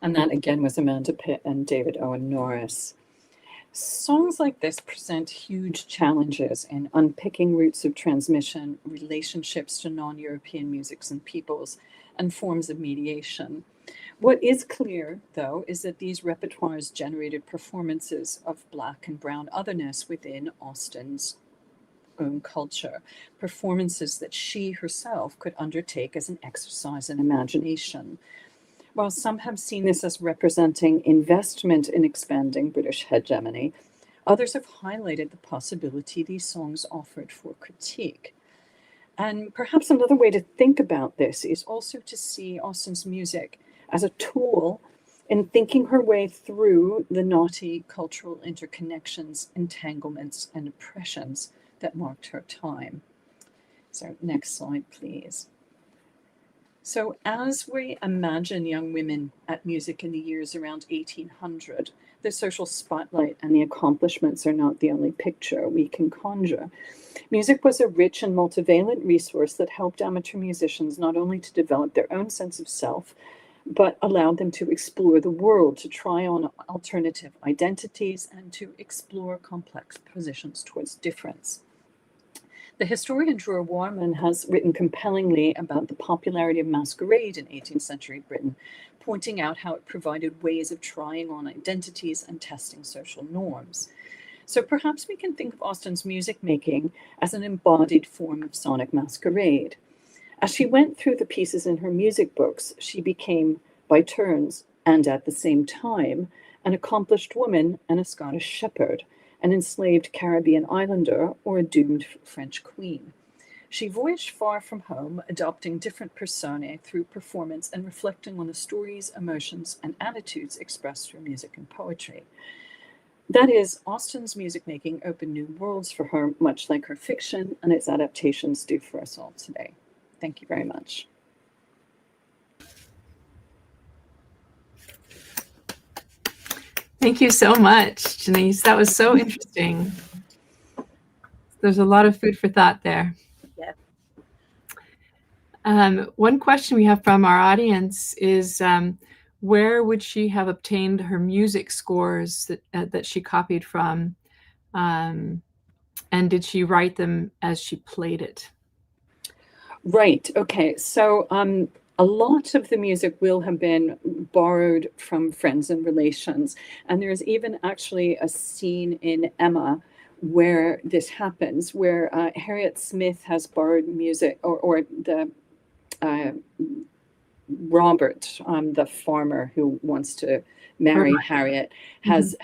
And that again was Amanda Pitt and David Owen Norris. Songs like this present huge challenges in unpicking routes of transmission, relationships to non-European musics and peoples, and forms of mediation. What is clear, though, is that these repertoires generated performances of Black and Brown otherness within Austen's own culture, performances that she herself could undertake as an exercise in imagination. While some have seen this as representing investment in expanding British hegemony, others have highlighted the possibility these songs offered for critique. And perhaps another way to think about this is also to see Austen's music as a tool in thinking her way through the knotty cultural interconnections, entanglements, and oppressions that marked her time. So next slide, please. So as we imagine young women at music in the years around 1800, the social spotlight and the accomplishments are not the only picture we can conjure. Music was a rich and multivalent resource that helped amateur musicians not only to develop their own sense of self, but allowed them to explore the world, to try on alternative identities, and to explore complex positions towards difference. The historian Dror Warman has written compellingly about the popularity of masquerade in 18th century Britain, pointing out how it provided ways of trying on identities and testing social norms. So perhaps we can think of Austen's music making as an embodied form of sonic masquerade. As she went through the pieces in her music books, she became, by turns and at the same time, an accomplished woman and a Scottish shepherd, an enslaved Caribbean islander, or a doomed French queen. She voyaged far from home, adopting different personae through performance and reflecting on the stories, emotions, and attitudes expressed through music and poetry. That is, Austen's music making opened new worlds for her, much like her fiction and its adaptations do for us all today. Thank you very much. Thank you so much, Janice. That was so interesting. There's a lot of food for thought there. Yeah. One question we have from our audience is, where would she have obtained her music scores that she copied from? And did she write them as she played it? Right. Okay. So a lot of the music will have been borrowed from friends and relations. And there's even actually a scene in Emma where this happens, where Harriet Smith has borrowed music, or the Robert, the farmer who wants to marry Harriet, has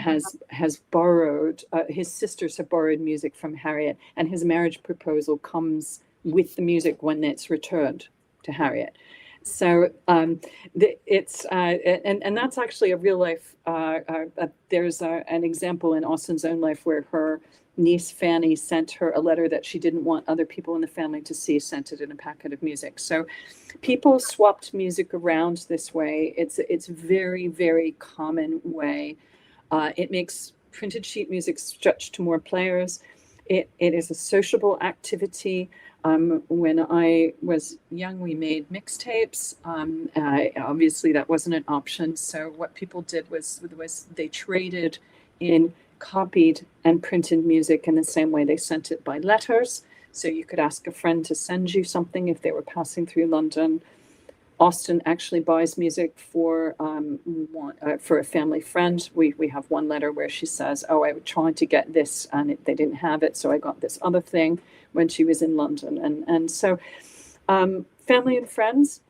borrowed, his sisters have borrowed music from Harriet, and his marriage proposal comes with the music when it's returned to Harriet. So it's and that's actually a real life. There's an example in Austen's own life where her niece Fanny sent her a letter that she didn't want other people in the family to see, sent it in a packet of music. So people swapped music around this way. It's very, very common way. It makes printed sheet music stretch to more players. It is a sociable activity. When I was young, we made mixtapes. Obviously, that wasn't an option. So what people did was they traded in copied and printed music in the same way they sent it by letters. So you could ask a friend to send you something if they were passing through London. Austen actually buys music for a family friend. We have one letter where she says, "Oh, I was trying to get this and they didn't have it, so I got this other thing," when she was in London. And so family and friends,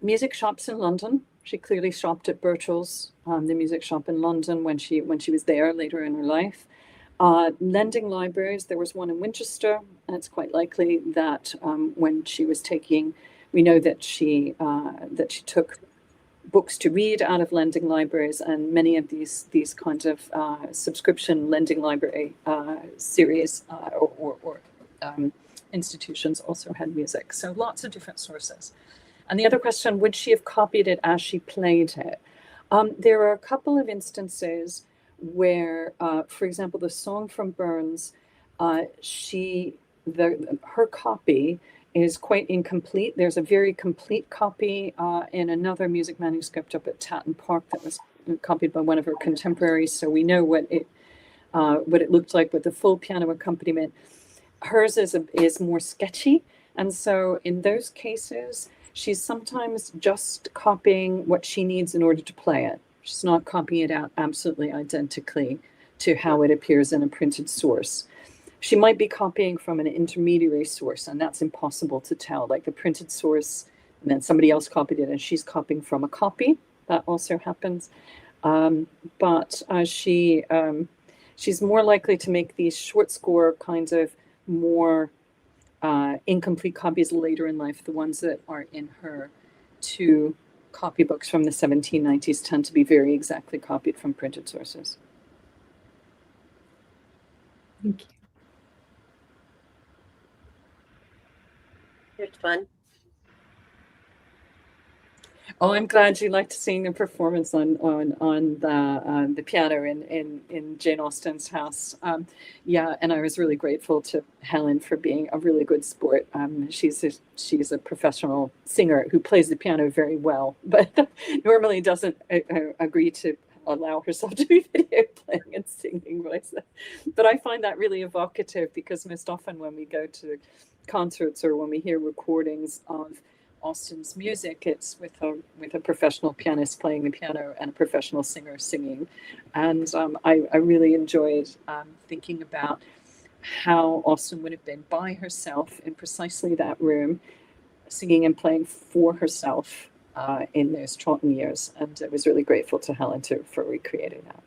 music shops in London. She clearly shopped at Birchall's, the music shop in London, when she was there later in her life. Lending libraries, there was one in Winchester, and it's quite likely that when she was taking, we know that she took books to read out of lending libraries, and many of these kinds of subscription lending library series or institutions also had music. So lots of different sources. And the other question, would she have copied it as she played it? There are a couple of instances where, for example, the song from Burns, her copy is quite incomplete. There's a very complete copy in another music manuscript up at Tatton Park that was copied by one of her contemporaries, so we know what it looked like with the full piano accompaniment. Hers is more sketchy, and so in those cases, she's sometimes just copying what she needs in order to play it. She's not copying it out absolutely identically to how it appears in a printed source. She might be copying from an intermediary source, and that's impossible to tell, like the printed source, and then somebody else copied it, and she's copying from a copy. That also happens. But she's more likely to make these short score kinds of more incomplete copies later in life. The ones that are in her two copybooks from the 1790s tend to be very exactly copied from printed sources. Thank you. It's fun. Oh, I'm glad you liked seeing the performance on the piano in Jane Austen's house. Yeah, and I was really grateful to Helen for being a really good sport. She's a professional singer who plays the piano very well, but normally doesn't agree to allow herself to be video playing and singing voice. But I find that really evocative, because most often when we go to concerts or when we hear recordings of Austen's music, it's with a professional pianist playing the piano and a professional singer singing. And I really enjoyed thinking about how Austen would have been by herself in precisely that room, singing and playing for herself in those Chawton years. And I was really grateful to Helen for recreating that.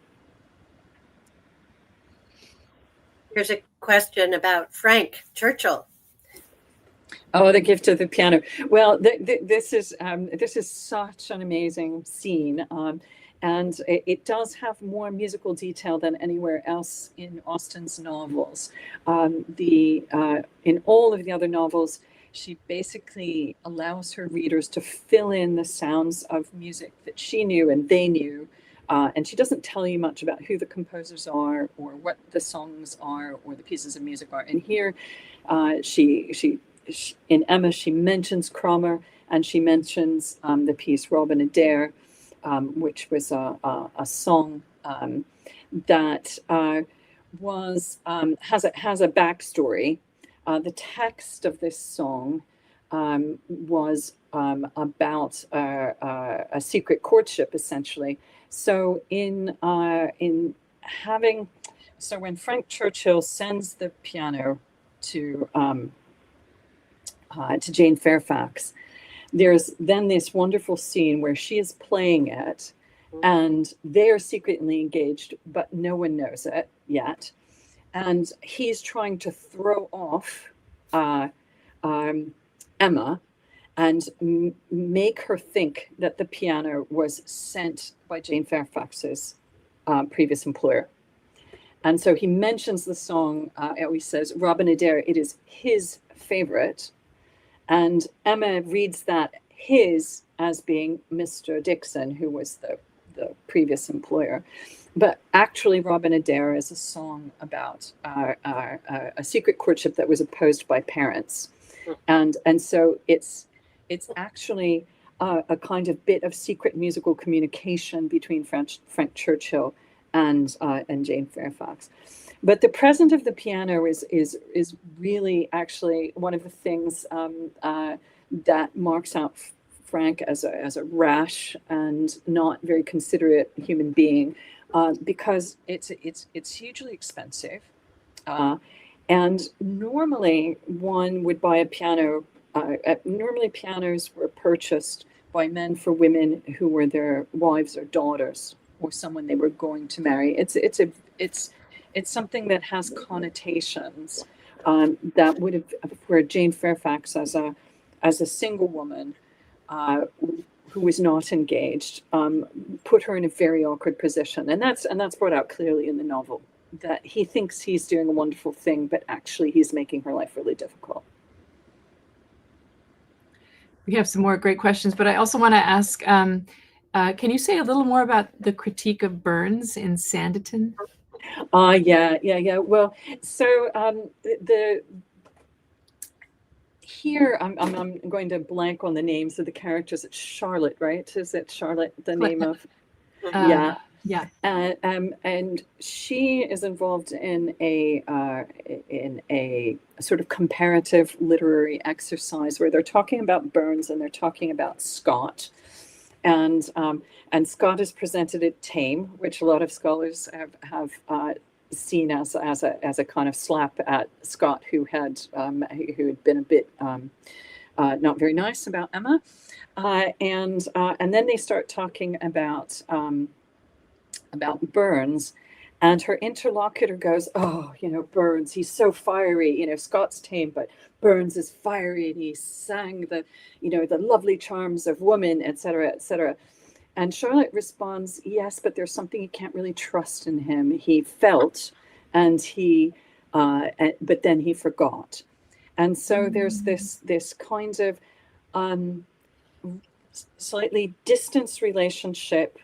Here's a question about Frank Churchill. Oh, the gift of the piano. Well, this is such an amazing scene, and it does have more musical detail than anywhere else in Austen's novels. In all of the other novels, she basically allows her readers to fill in the sounds of music that she knew and they knew, and she doesn't tell you much about who the composers are or what the songs are or the pieces of music are. And here, in Emma, she mentions Cromer, and she mentions the piece Robin Adair, which was a song that has a backstory. The text of this song was about a secret courtship, essentially. So when Frank Churchill sends the piano to Jane Fairfax, there's then this wonderful scene where she is playing it, and they are secretly engaged, but no one knows it yet. And he's trying to throw off Emma and make her think that the piano was sent by Jane Fairfax's previous employer. And so he mentions the song, he says, Robin Adair, it is his favorite. And Emma reads that his as being Mr. Dixon, who was the previous employer. But actually, Robin Adair is a song about a secret courtship that was opposed by parents. And so it's actually a kind of bit of secret musical communication between Frank Churchill and Jane Fairfax. But the present of the piano is really actually one of the things that marks out Frank as a rash and not very considerate human being, because it's hugely expensive, and normally one would buy a piano. Normally pianos were purchased by men for women who were their wives or daughters or someone they were going to marry. It's something that has connotations that would have, for Jane Fairfax as a single woman who was not engaged, put her in a very awkward position. And that's brought out clearly in the novel, that he thinks he's doing a wonderful thing, but actually he's making her life really difficult. We have some more great questions, but I also want to ask, can you say a little more about the critique of Burns in Sanditon? Yeah. Well, so here I'm going to blank on the names of the characters. It's Charlotte, right? Is it Charlotte, the name of? Yeah. And she is involved in a sort of comparative literary exercise where they're talking about Burns and they're talking about Scott, and Scott is presented as tame, which a lot of scholars have seen as a kind of slap at Scott, who had been a bit not very nice about Emma, and then they start talking about Burns, and her interlocutor goes, "Oh, Burns, he's so fiery. Scott's tame, but Burns is fiery, and he sang the lovely charms of woman, etc., etc." And Charlotte responds, "Yes, but there's something you can't really trust in him. He felt, and but then he forgot." And so there's this kind of slightly distanced relationship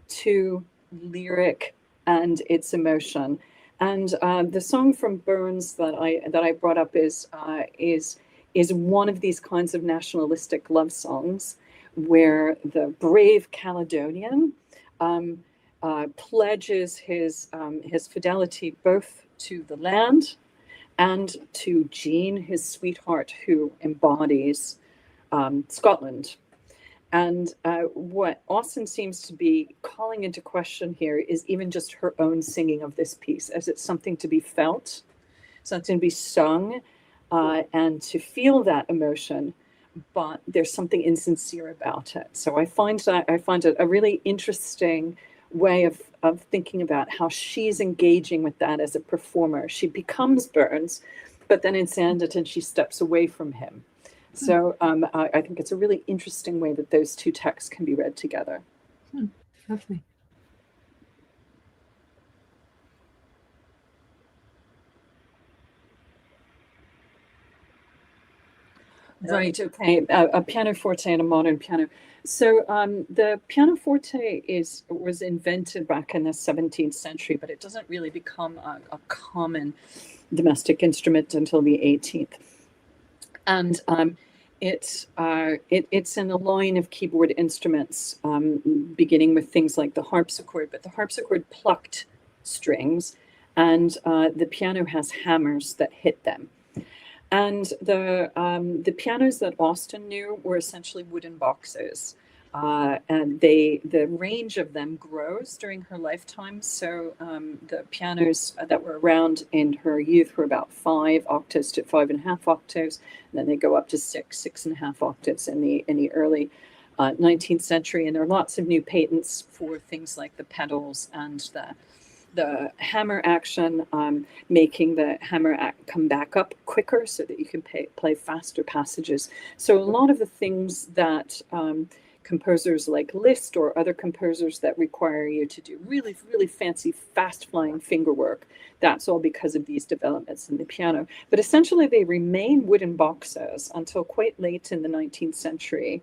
to lyric and its emotion. And the song from Burns that I brought up is one of these kinds of nationalistic love songs, where the brave Caledonian pledges his fidelity both to the land and to Jean, his sweetheart, who embodies Scotland. And what Austen seems to be calling into question here is even just her own singing of this piece, as it's something to be felt, something to be sung, and to feel that emotion, but there's something insincere about it. So I find it a really interesting way of thinking about how she's engaging with that as a performer. She becomes Burns, but then in Sanditon she steps away from him. So I think it's a really interesting way that those two texts can be read together. Lovely. Right. Okay. A pianoforte and a modern piano. So the pianoforte was invented back in the 17th century, but it doesn't really become a common domestic instrument until the 18th. And it's in a line of keyboard instruments, beginning with things like the harpsichord, but the harpsichord plucked strings, and the piano has hammers that hit them. And the pianos that Austen knew were essentially wooden boxes, and the range of them grows during her lifetime. So the pianos that were around in her youth were about 5 octaves to 5.5 octaves, and then they go up to 6.5 octaves in the early 19th century. And there are lots of new patents for things like the pedals and the hammer action, making the hammer come back up quicker so that you can play faster passages. So a lot of the things that composers like Liszt or other composers that require you to do really, really fancy, fast-flying finger work, that's all because of these developments in the piano. But essentially, they remain wooden boxes until quite late in the 19th century,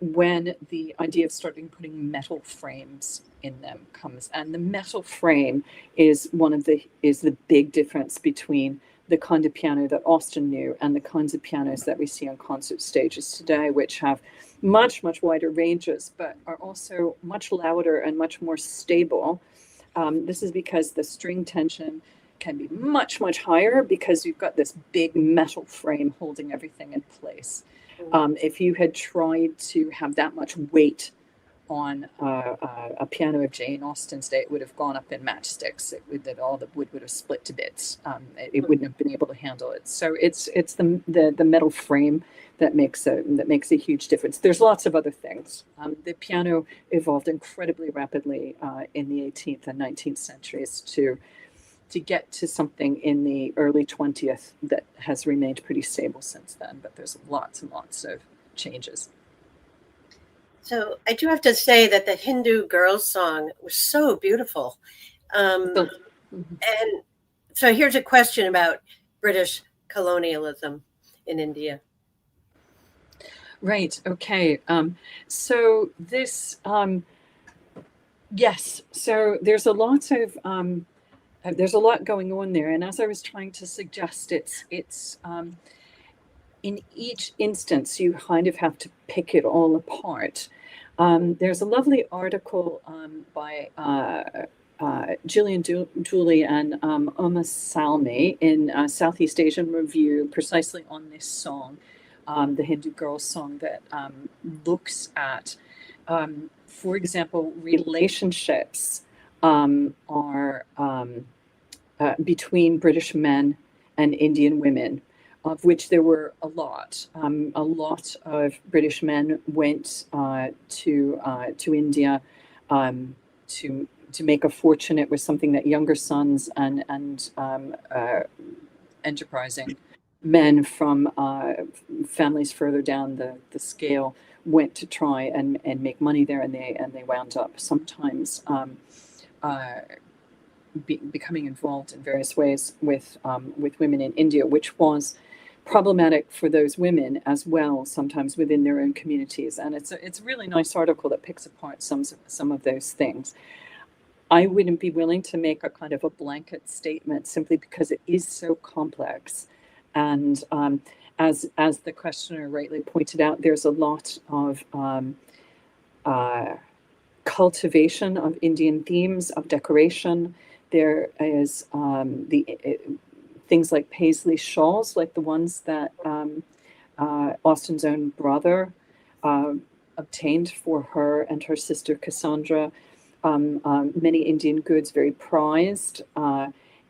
when the idea of starting putting metal frames in them comes. And the metal frame is the big difference between the kind of piano that Austen knew and the kinds of pianos that we see on concert stages today, which have much, much wider ranges, but are also much louder and much more stable. This is because the string tension can be much, much higher because you've got this big metal frame holding everything in place. If you had tried to have that much weight on a piano of Jane Austen's day, it would have gone up in matchsticks. All the wood would have split to bits. It wouldn't have been able to handle it. So it's the metal frame that makes a huge difference. There's lots of other things. The piano evolved incredibly rapidly in the 18th and 19th centuries to get to something in the early 20th that has remained pretty stable since then. But there's lots and lots of changes. So I do have to say that the Hindu girls song was so beautiful. So- And so here's a question about British colonialism in India. Right. Okay. So this, yes. So there's a lot of there's a lot going on there, and as I was trying to suggest, it's in each instance you kind of have to pick it all apart. There's a lovely article by Gillian Dooley and Uma Salmi in Southeast Asian Review, precisely on this song, the Hindu Girls song, that looks at, for example, relationships are between British men and Indian women, of which there were a lot. A lot of British men went to India to make a fortune. It was something that younger sons and enterprising men from families further down the scale went to try and make money there, and they wound up sometimes becoming involved in various ways with women in India, which was problematic for those women as well, sometimes within their own communities. And it's a really nice article that picks apart some of those things. I wouldn't be willing to make a kind of a blanket statement simply because it is so complex. And as the questioner rightly pointed out, there's a lot of cultivation of Indian themes, of decoration. There is things like paisley shawls, like the ones that Austen's own brother obtained for her and her sister Cassandra. Many Indian goods, very prized.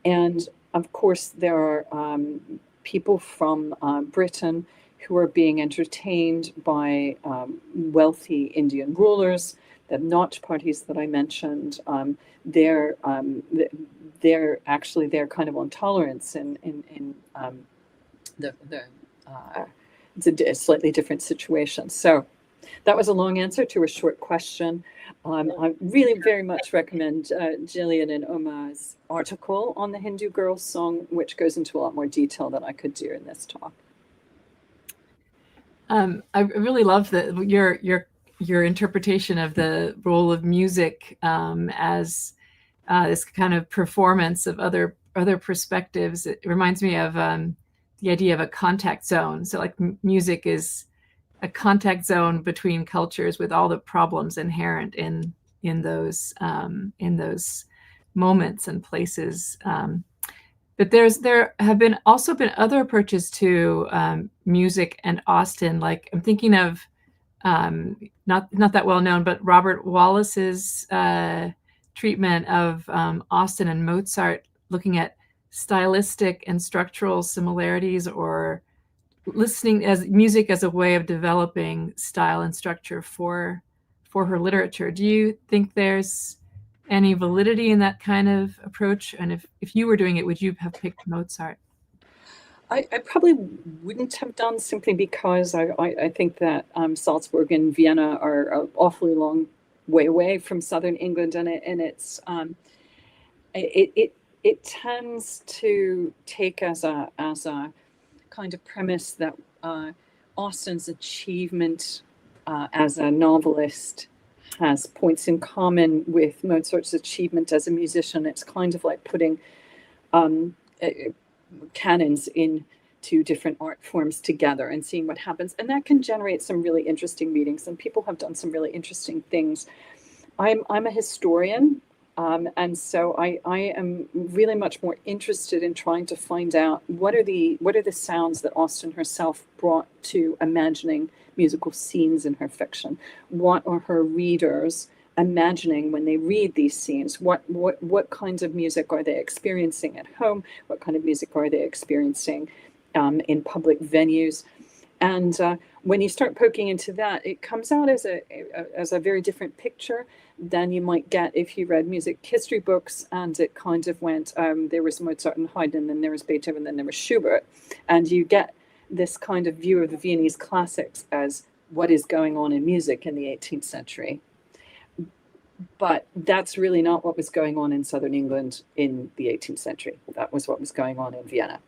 And of course, there are people from Britain who are being entertained by wealthy Indian rulers, the Notch parties that I mentioned. They're actually their kind of on tolerance in it's a slightly different situation. So that was a long answer to a short question. I really very much recommend Gillian and Uma's article on the Hindu Girls song, which goes into a lot more detail than I could do in this talk. I really love your interpretation of the role of music as this kind of performance of other perspectives. It reminds me of the idea of a contact zone. So like music is a contact zone between cultures with all the problems inherent in those moments and places. But there have been other approaches to music and Austen. Like I'm thinking of not that well known, but Robert Wallace's treatment of Austen and Mozart, looking at stylistic and structural similarities, or listening as music as a way of developing style and structure for her literature. Do you think there's any validity in that kind of approach? And if you were doing it, would you have picked Mozart? I probably wouldn't have done, simply because I think that Salzburg and Vienna are an awfully long way away from southern England, and it's it tends to take as a kind of premise that Austen's achievement as a novelist has points in common with Mozart's achievement as a musician. It's kind of like putting canons into different art forms together and seeing what happens. And that can generate some really interesting meetings, and people have done some really interesting things. I'm a historian, and so I am really much more interested in trying to find out what are the sounds that Austen herself brought to imagining musical scenes in her fiction. What are her readers imagining when they read these scenes? What kinds of music are they experiencing at home? What kind of music are they experiencing in public venues? And when you start poking into that, it comes out as a very different picture than you might get if you read music history books, and it kind of went, there was Mozart and Haydn, then there was Beethoven, then there was Schubert, and you get this kind of view of the Viennese classics as what is going on in music in the 18th century. But that's really not what was going on in southern England in the 18th century. That was what was going on in Vienna.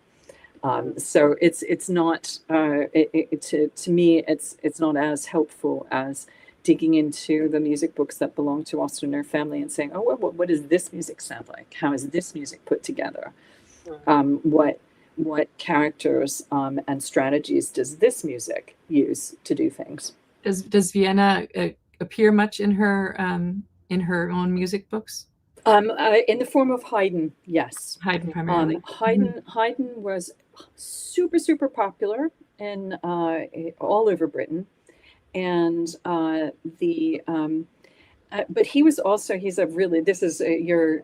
So it's not to me it's not as helpful as digging into the music books that belong to Austen and her family and saying, oh, well, what does this music sound like? How is this music put together? What characters and strategies does this music use to do things? Does Vienna appear much in her own music books? In the form of Haydn, yes. Haydn primarily. Haydn was super popular in all over Britain, and but he's you're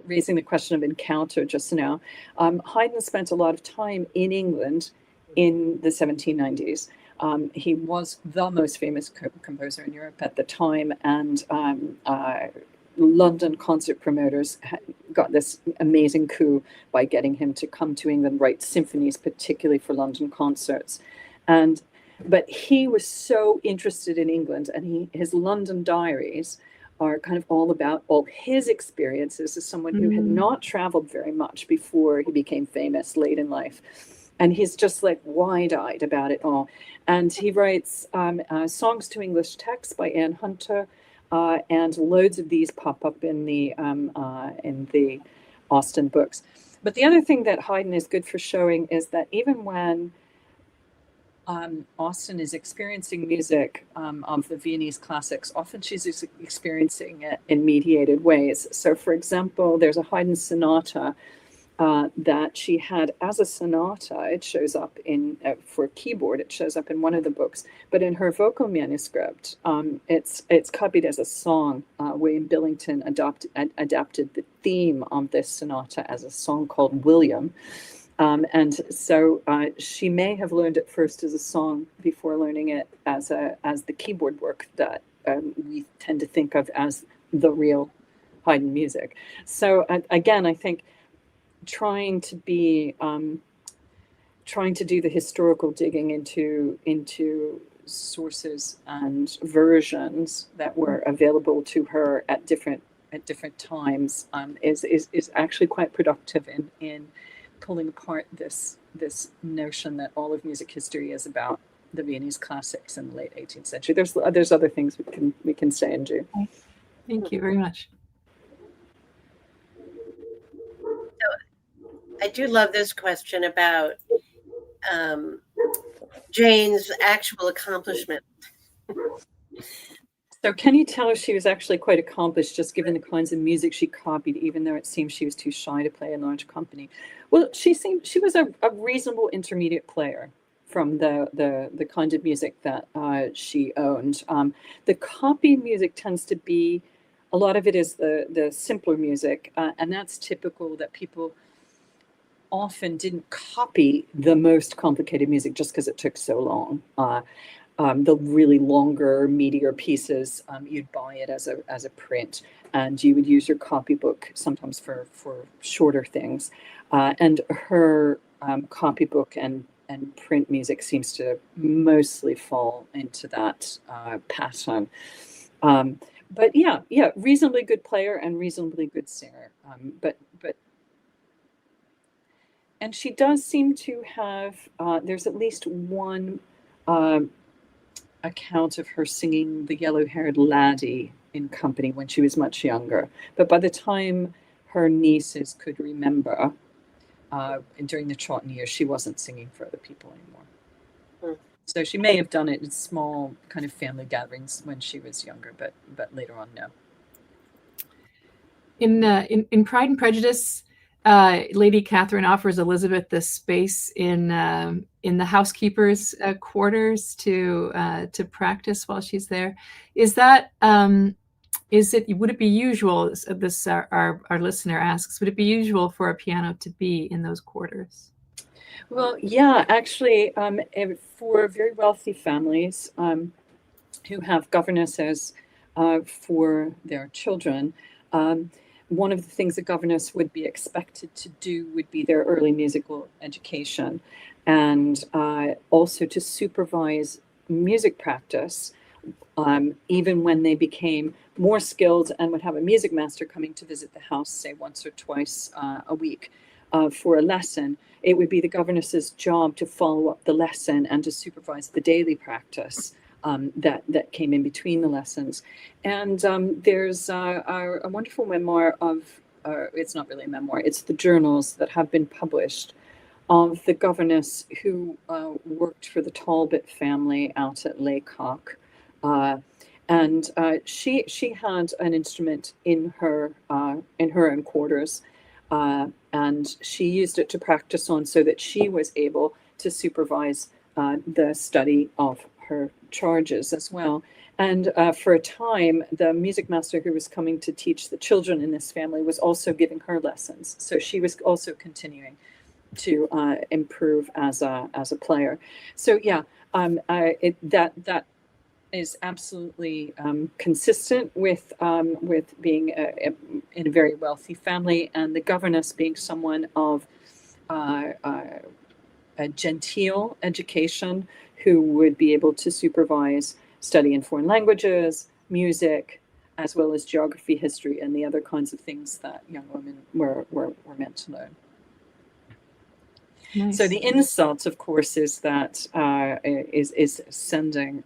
raising the question of encounter just now. Haydn spent a lot of time in England in the 1790s. He was the most famous composer in Europe at the time, and London concert promoters got this amazing coup by getting him to come to England, write symphonies, particularly for London concerts. But he was so interested in England, and his London diaries are kind of all about all his experiences as someone who had not traveled very much before he became famous late in life. And he's just like wide-eyed about it all. And he writes songs to English texts by Anne Hunter, and loads of these pop up in the Austen books. But the other thing that Haydn is good for showing is that even when Austen is experiencing music of the Viennese classics, often she's experiencing it in mediated ways. So, for example, there's a Haydn sonata that she had as a sonata. It shows up for keyboard. It shows up in one of the books, but in her vocal manuscript, it's copied as a song. William Billington adapted the theme of this sonata as a song called William, and so she may have learned it first as a song before learning it as the keyboard work that we tend to think of as the real Haydn music. So again, I think trying to do the historical digging into sources and versions that were available to her at different times is actually quite productive in pulling apart this notion that all of music history is about the Viennese classics in the late 18th century. There's other things we can say and do. Thank you very much. I do love this question about Jane's actual accomplishment. So can you tell if she was actually quite accomplished, just given the kinds of music she copied, even though it seems she was too shy to play in large company? Well, she was a reasonable intermediate player from the kind of music that she owned. The copied music tends to be, a lot of it is the simpler music, and that's typical that people often didn't copy the most complicated music just because it took so long. The really longer, meatier pieces, you'd buy it as a print, and you would use your copybook sometimes for shorter things. And her copybook and print music seems to mostly fall into that pattern. But yeah, reasonably good player and reasonably good singer. And she does seem to have, there's at least one account of her singing the yellow-haired laddie in company when she was much younger. But by the time her nieces could remember, during the Chawton years, she wasn't singing for other people anymore. So she may have done it in small kind of family gatherings when she was younger, but later on, no. In Pride and Prejudice, Lady Catherine offers Elizabeth this space in the housekeeper's quarters to practice while she's there. Would it be usual? This our listener asks. Would it be usual for a piano to be in those quarters? Well, yeah, actually, for very wealthy families who have governesses for their children. one of the things a governess would be expected to do would be their early musical education, and also to supervise music practice, even when they became more skilled and would have a music master coming to visit the house, say once or twice a week for a lesson. It would be the governess's job to follow up the lesson and to supervise the daily practice that came in between the lessons. And there's a wonderful memoir of, it's not really a memoir, it's the journals that have been published of the governess who worked for the Talbot family out at Laycock. And she had an instrument in her own quarters, and she used it to practice on so that she was able to supervise the study of her charges as well. And for a time, the music master who was coming to teach the children in this family was also giving her lessons. So she was also continuing to improve as a player. So yeah, that is absolutely consistent with being in a very wealthy family, and the governess being someone of a genteel education who would be able to supervise study in foreign languages, music, as well as geography, history, and the other kinds of things that young women were meant to learn. Nice. So the insult, of course, is that is sending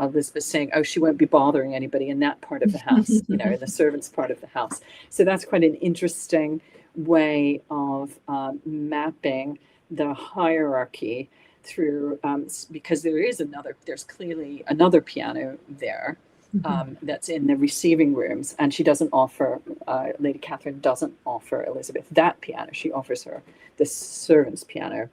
Elizabeth saying, "Oh, she won't be bothering anybody in that part of the house, in the servants' part of the house." So that's quite an interesting way of mapping the hierarchy through, because there's clearly another piano there that's in the receiving rooms, and she doesn't offer, Lady Catherine doesn't offer Elizabeth that piano. She offers her the servant's piano,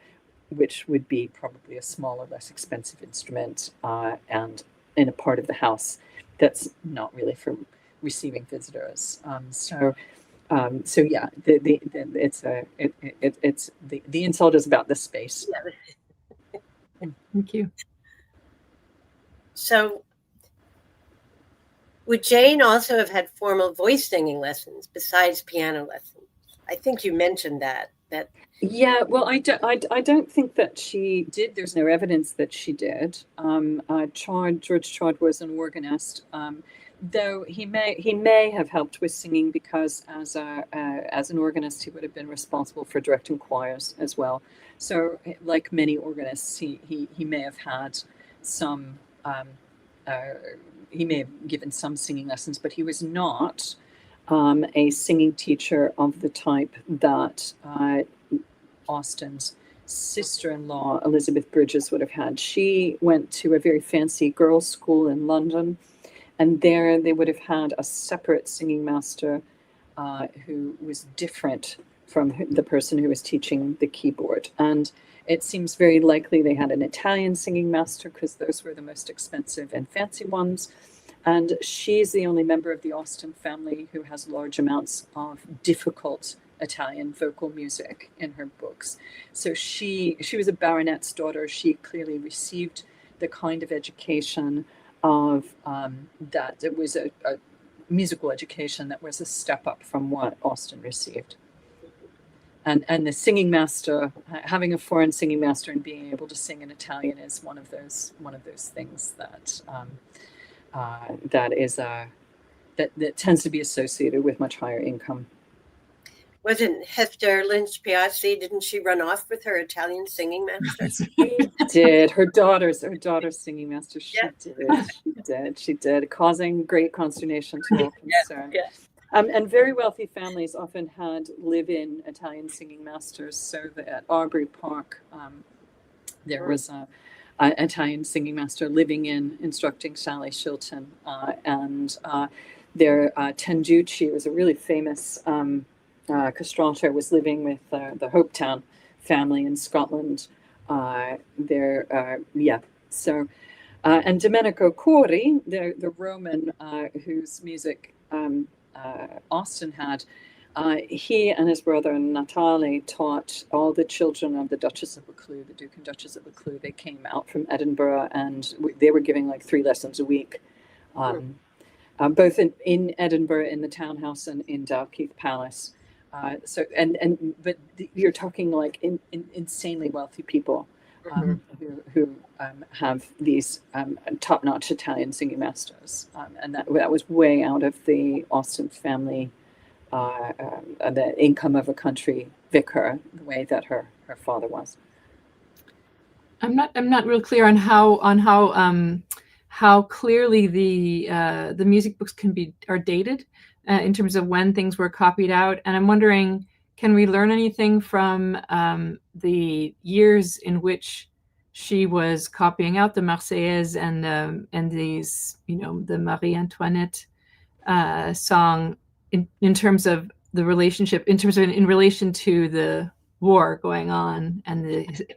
which would be probably a smaller, less expensive instrument, and in a part of the house that's not really for receiving visitors. So yeah, the insult is about the space. Thank you. So would Jane also have had formal voice singing lessons besides piano lessons? I think you mentioned that. Yeah, well, I don't think that she did. There's no evidence that she did. George Chard was an organist, though he may have helped with singing, because as an organist he would have been responsible for directing choirs as well. So, like many organists, he may have had some. He may have given some singing lessons, but he was not a singing teacher of the type that Austen's sister-in-law, Elizabeth Bridges, would have had. She went to a very fancy girls' school in London, and there they would have had a separate singing master who was different from the person who was teaching the keyboard. And it seems very likely they had an Italian singing master, because those were the most expensive and fancy ones. And she's the only member of the Austen family who has large amounts of difficult Italian vocal music in her books. So she was a baronet's daughter. She clearly received the kind of education of that it was a musical education that was a step up from what Austen received. And the singing master, having a foreign singing master and being able to sing in Italian, is one of those things that that tends to be associated with much higher income. Wasn't Hester Lynch Piazzi, didn't she run off with her Italian singing master? She did. Her daughter's singing master. She did, causing great consternation to all concerned. Yeah. And very wealthy families often had live-in Italian singing masters. So that at Aubrey Park, there was an Italian singing master living in, instructing Sally Shilton. And their Tenducci was a really famous castrato, was living with the Hopetown family in Scotland. So, and Domenico Cori, the Roman whose music Austen had, he and his brother Natale taught all the children of the Duchess of Buccleuch, the Duke and Duchess of Buccleuch. They came out from Edinburgh, and they were giving like 3 lessons a week. both in Edinburgh in the townhouse and in Dalkeith Palace. But you're talking like insanely wealthy people who have these top-notch Italian singing masters, and that was way out of the Austen family, the income of a country vicar, the way that her father was. I'm not real clear on how clearly the music books are dated in terms of when things were copied out, and I'm wondering, can we learn anything from the years in which she was copying out the Marseillaise and these, the Marie Antoinette song in terms of the relationship, in relation to the war going on and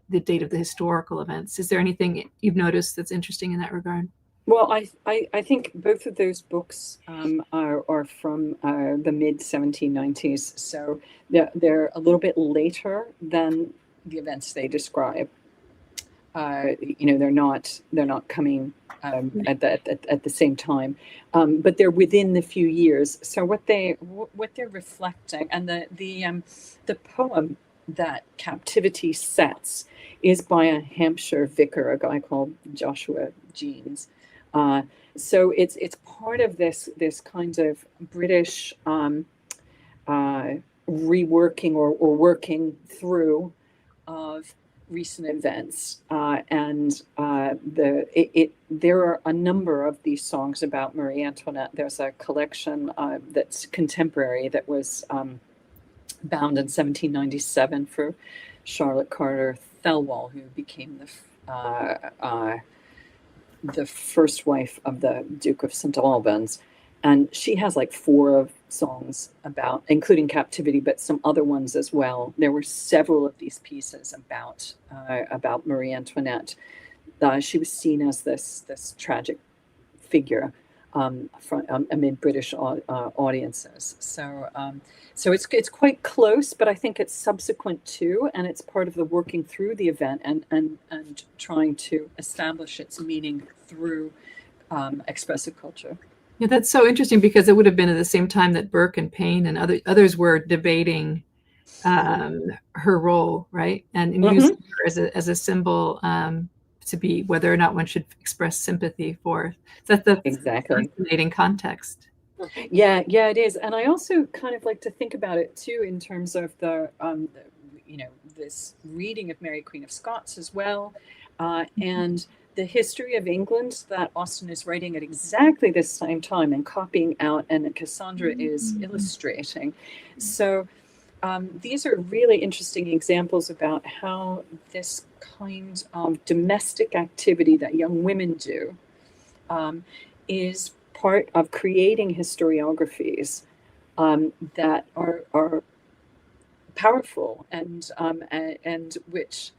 the date of the historical events? Is there anything you've noticed that's interesting in that regard? Well, I think both of those books are from the mid 1790s, so they're a little bit later than the events they describe. They're not coming at the same time, but they're within the few years. So what they're reflecting, and the poem that Captivity sets is by a Hampshire vicar, a guy called Joshua Jeanes. So it's part of this kind of British reworking or working through of recent events, and there are a number of these songs about Marie Antoinette. There's a collection that's contemporary that was bound in 1797 for Charlotte Carter Thelwall, who became the first wife of the Duke of St. Albans. And she has like 4 songs about, including Captivity, but some other ones as well. There were several of these pieces about Marie Antoinette. She was seen as this tragic figure amid British audiences. So it's quite close, but I think it's subsequent to, and it's part of the working through the event and trying to establish its meaning through expressive culture. Yeah, that's so interesting, because it would have been at the same time that Burke and Payne and others were debating her role, right? And using her as a symbol to be, whether or not one should express sympathy for. That's Exactly. fascinating context. Yeah, it is. And I also kind of like to think about it too in terms of this reading of Mary Queen of Scots as well, and the history of England that Austen is writing at exactly the same time and copying out, and Cassandra is illustrating. So these are really interesting examples about how this kind of domestic activity that young women do is part of creating historiographies that are powerful and which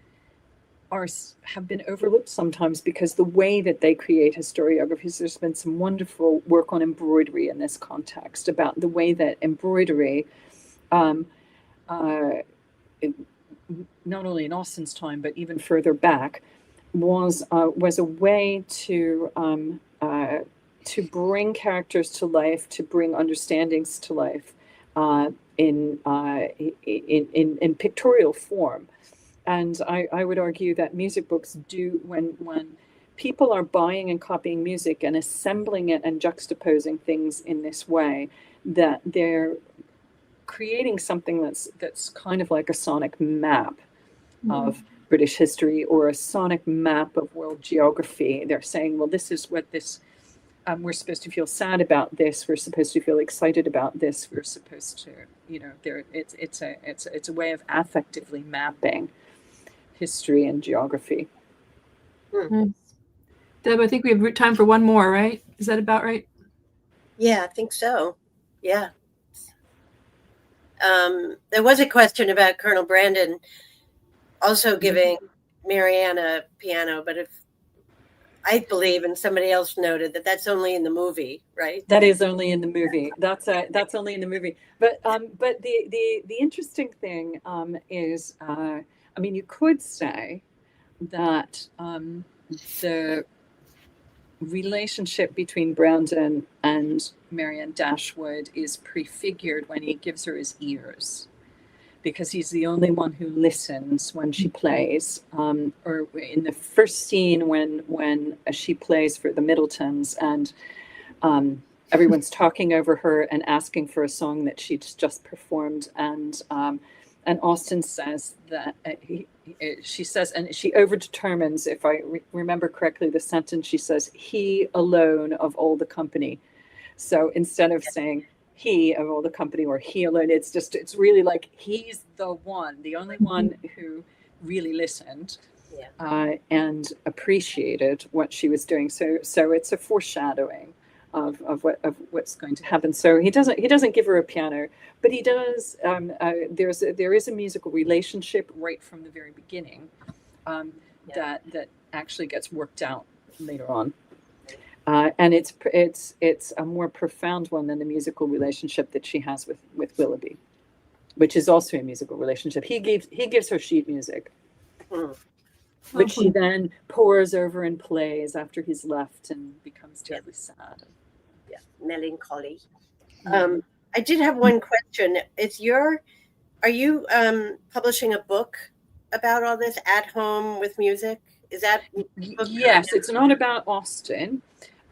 have been overlooked sometimes, because the way that they create historiographies, there's been some wonderful work on embroidery in this context, about the way that embroidery, not only in Austen's time, but even further back, was a way to bring characters to life, to bring understandings to life in pictorial form. And I would argue that music books do, when people are buying and copying music and assembling it and juxtaposing things in this way, that they're creating something that's kind of like a sonic map of British history, or a sonic map of world geography. They're saying, well, this is what this, we're supposed to feel sad about this, we're supposed to feel excited about this, we're supposed to, it's a way of affectively mapping history and geography. Nice. Deb, I think we have time for one more, right? Is that about right? Yeah, I think so. Yeah. There was a question about Colonel Brandon also giving Marianne a piano, but if I believe, and somebody else noted, that's only in the movie, right? That is only in the movie. That's only in the movie. But the interesting thing is, you could say that relationship between Brandon and Marianne Dashwood is prefigured when he gives her his ears, because he's the only one who listens when she plays. Or in the first scene when she plays for the Middletons, and everyone's talking over her and asking for a song that she's just performed, and Austen says that she says, and she overdetermines, if I remember correctly, the sentence. She says, "He alone of all the company." So instead of saying "he of all the company" or "he alone," it's really like he's the one, the only one who really listened and appreciated what she was doing. So it's a foreshadowing of what's going to happen. So he doesn't give her a piano, but he does. There is a musical relationship right from the very beginning that actually gets worked out later on. And it's a more profound one than the musical relationship that she has with Willoughby, which is also a musical relationship. He gives her sheet music, which she then pores over and plays after he's left and becomes terribly sad. Yeah, melancholy. I did have one question. Are you publishing a book about all this at home with music? Is that? Yes, it's not about Austen.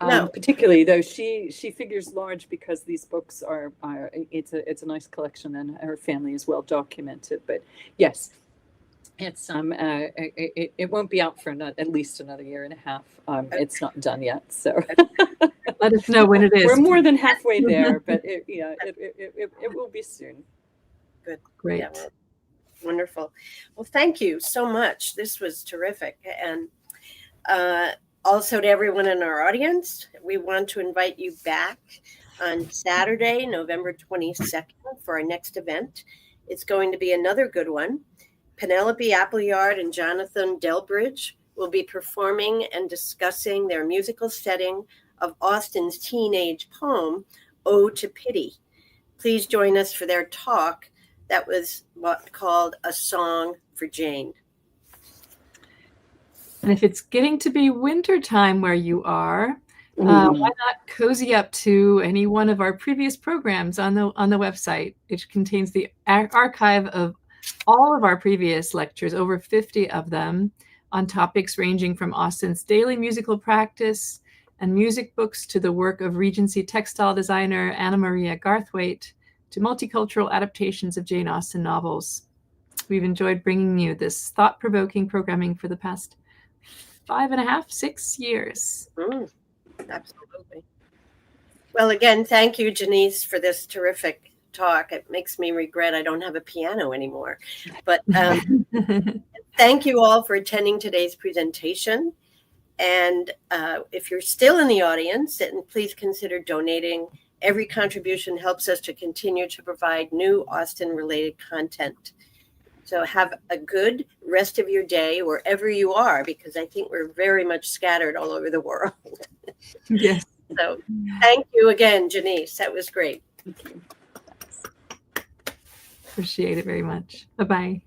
No. Particularly, though she figures large because these books are it's a nice collection and her family is well documented. But yes, it's it won't be out for at least another year and a half. It's not done yet, so Let us know when it is. We're more than halfway there, but it will be soon. Good, Great. Yeah, well, wonderful. Well, thank you so much. This was terrific, and also to everyone in our audience, we want to invite you back on Saturday, November 22nd, for our next event. It's going to be another good one. Penelope Appleyard and Jonathan Delbridge will be performing and discussing their musical setting of Austen's teenage poem, Ode to Pity. Please join us for their talk that was called A Song for Jane. And if it's getting to be winter time where you are, why not cozy up to any one of our previous programs on the website, which contains the archive of all of our previous lectures, over 50 of them, on topics ranging from Austen's daily musical practice and music books to the work of Regency textile designer Anna Maria Garthwaite to multicultural adaptations of Jane Austen novels. We've enjoyed bringing you this thought-provoking programming for the past 5.5, 6 years. Absolutely. Well, again, thank you, Janice, for this terrific talk. It makes me regret I don't have a piano anymore. But thank you all for attending today's presentation. And if you're still in the audience, then please consider donating. Every contribution helps us to continue to provide new Austen-related content. So have a good rest of your day wherever you are, because I think we're very much scattered all over the world. Yes. So thank you again, Janice. That was great. Appreciate it very much. Bye-bye.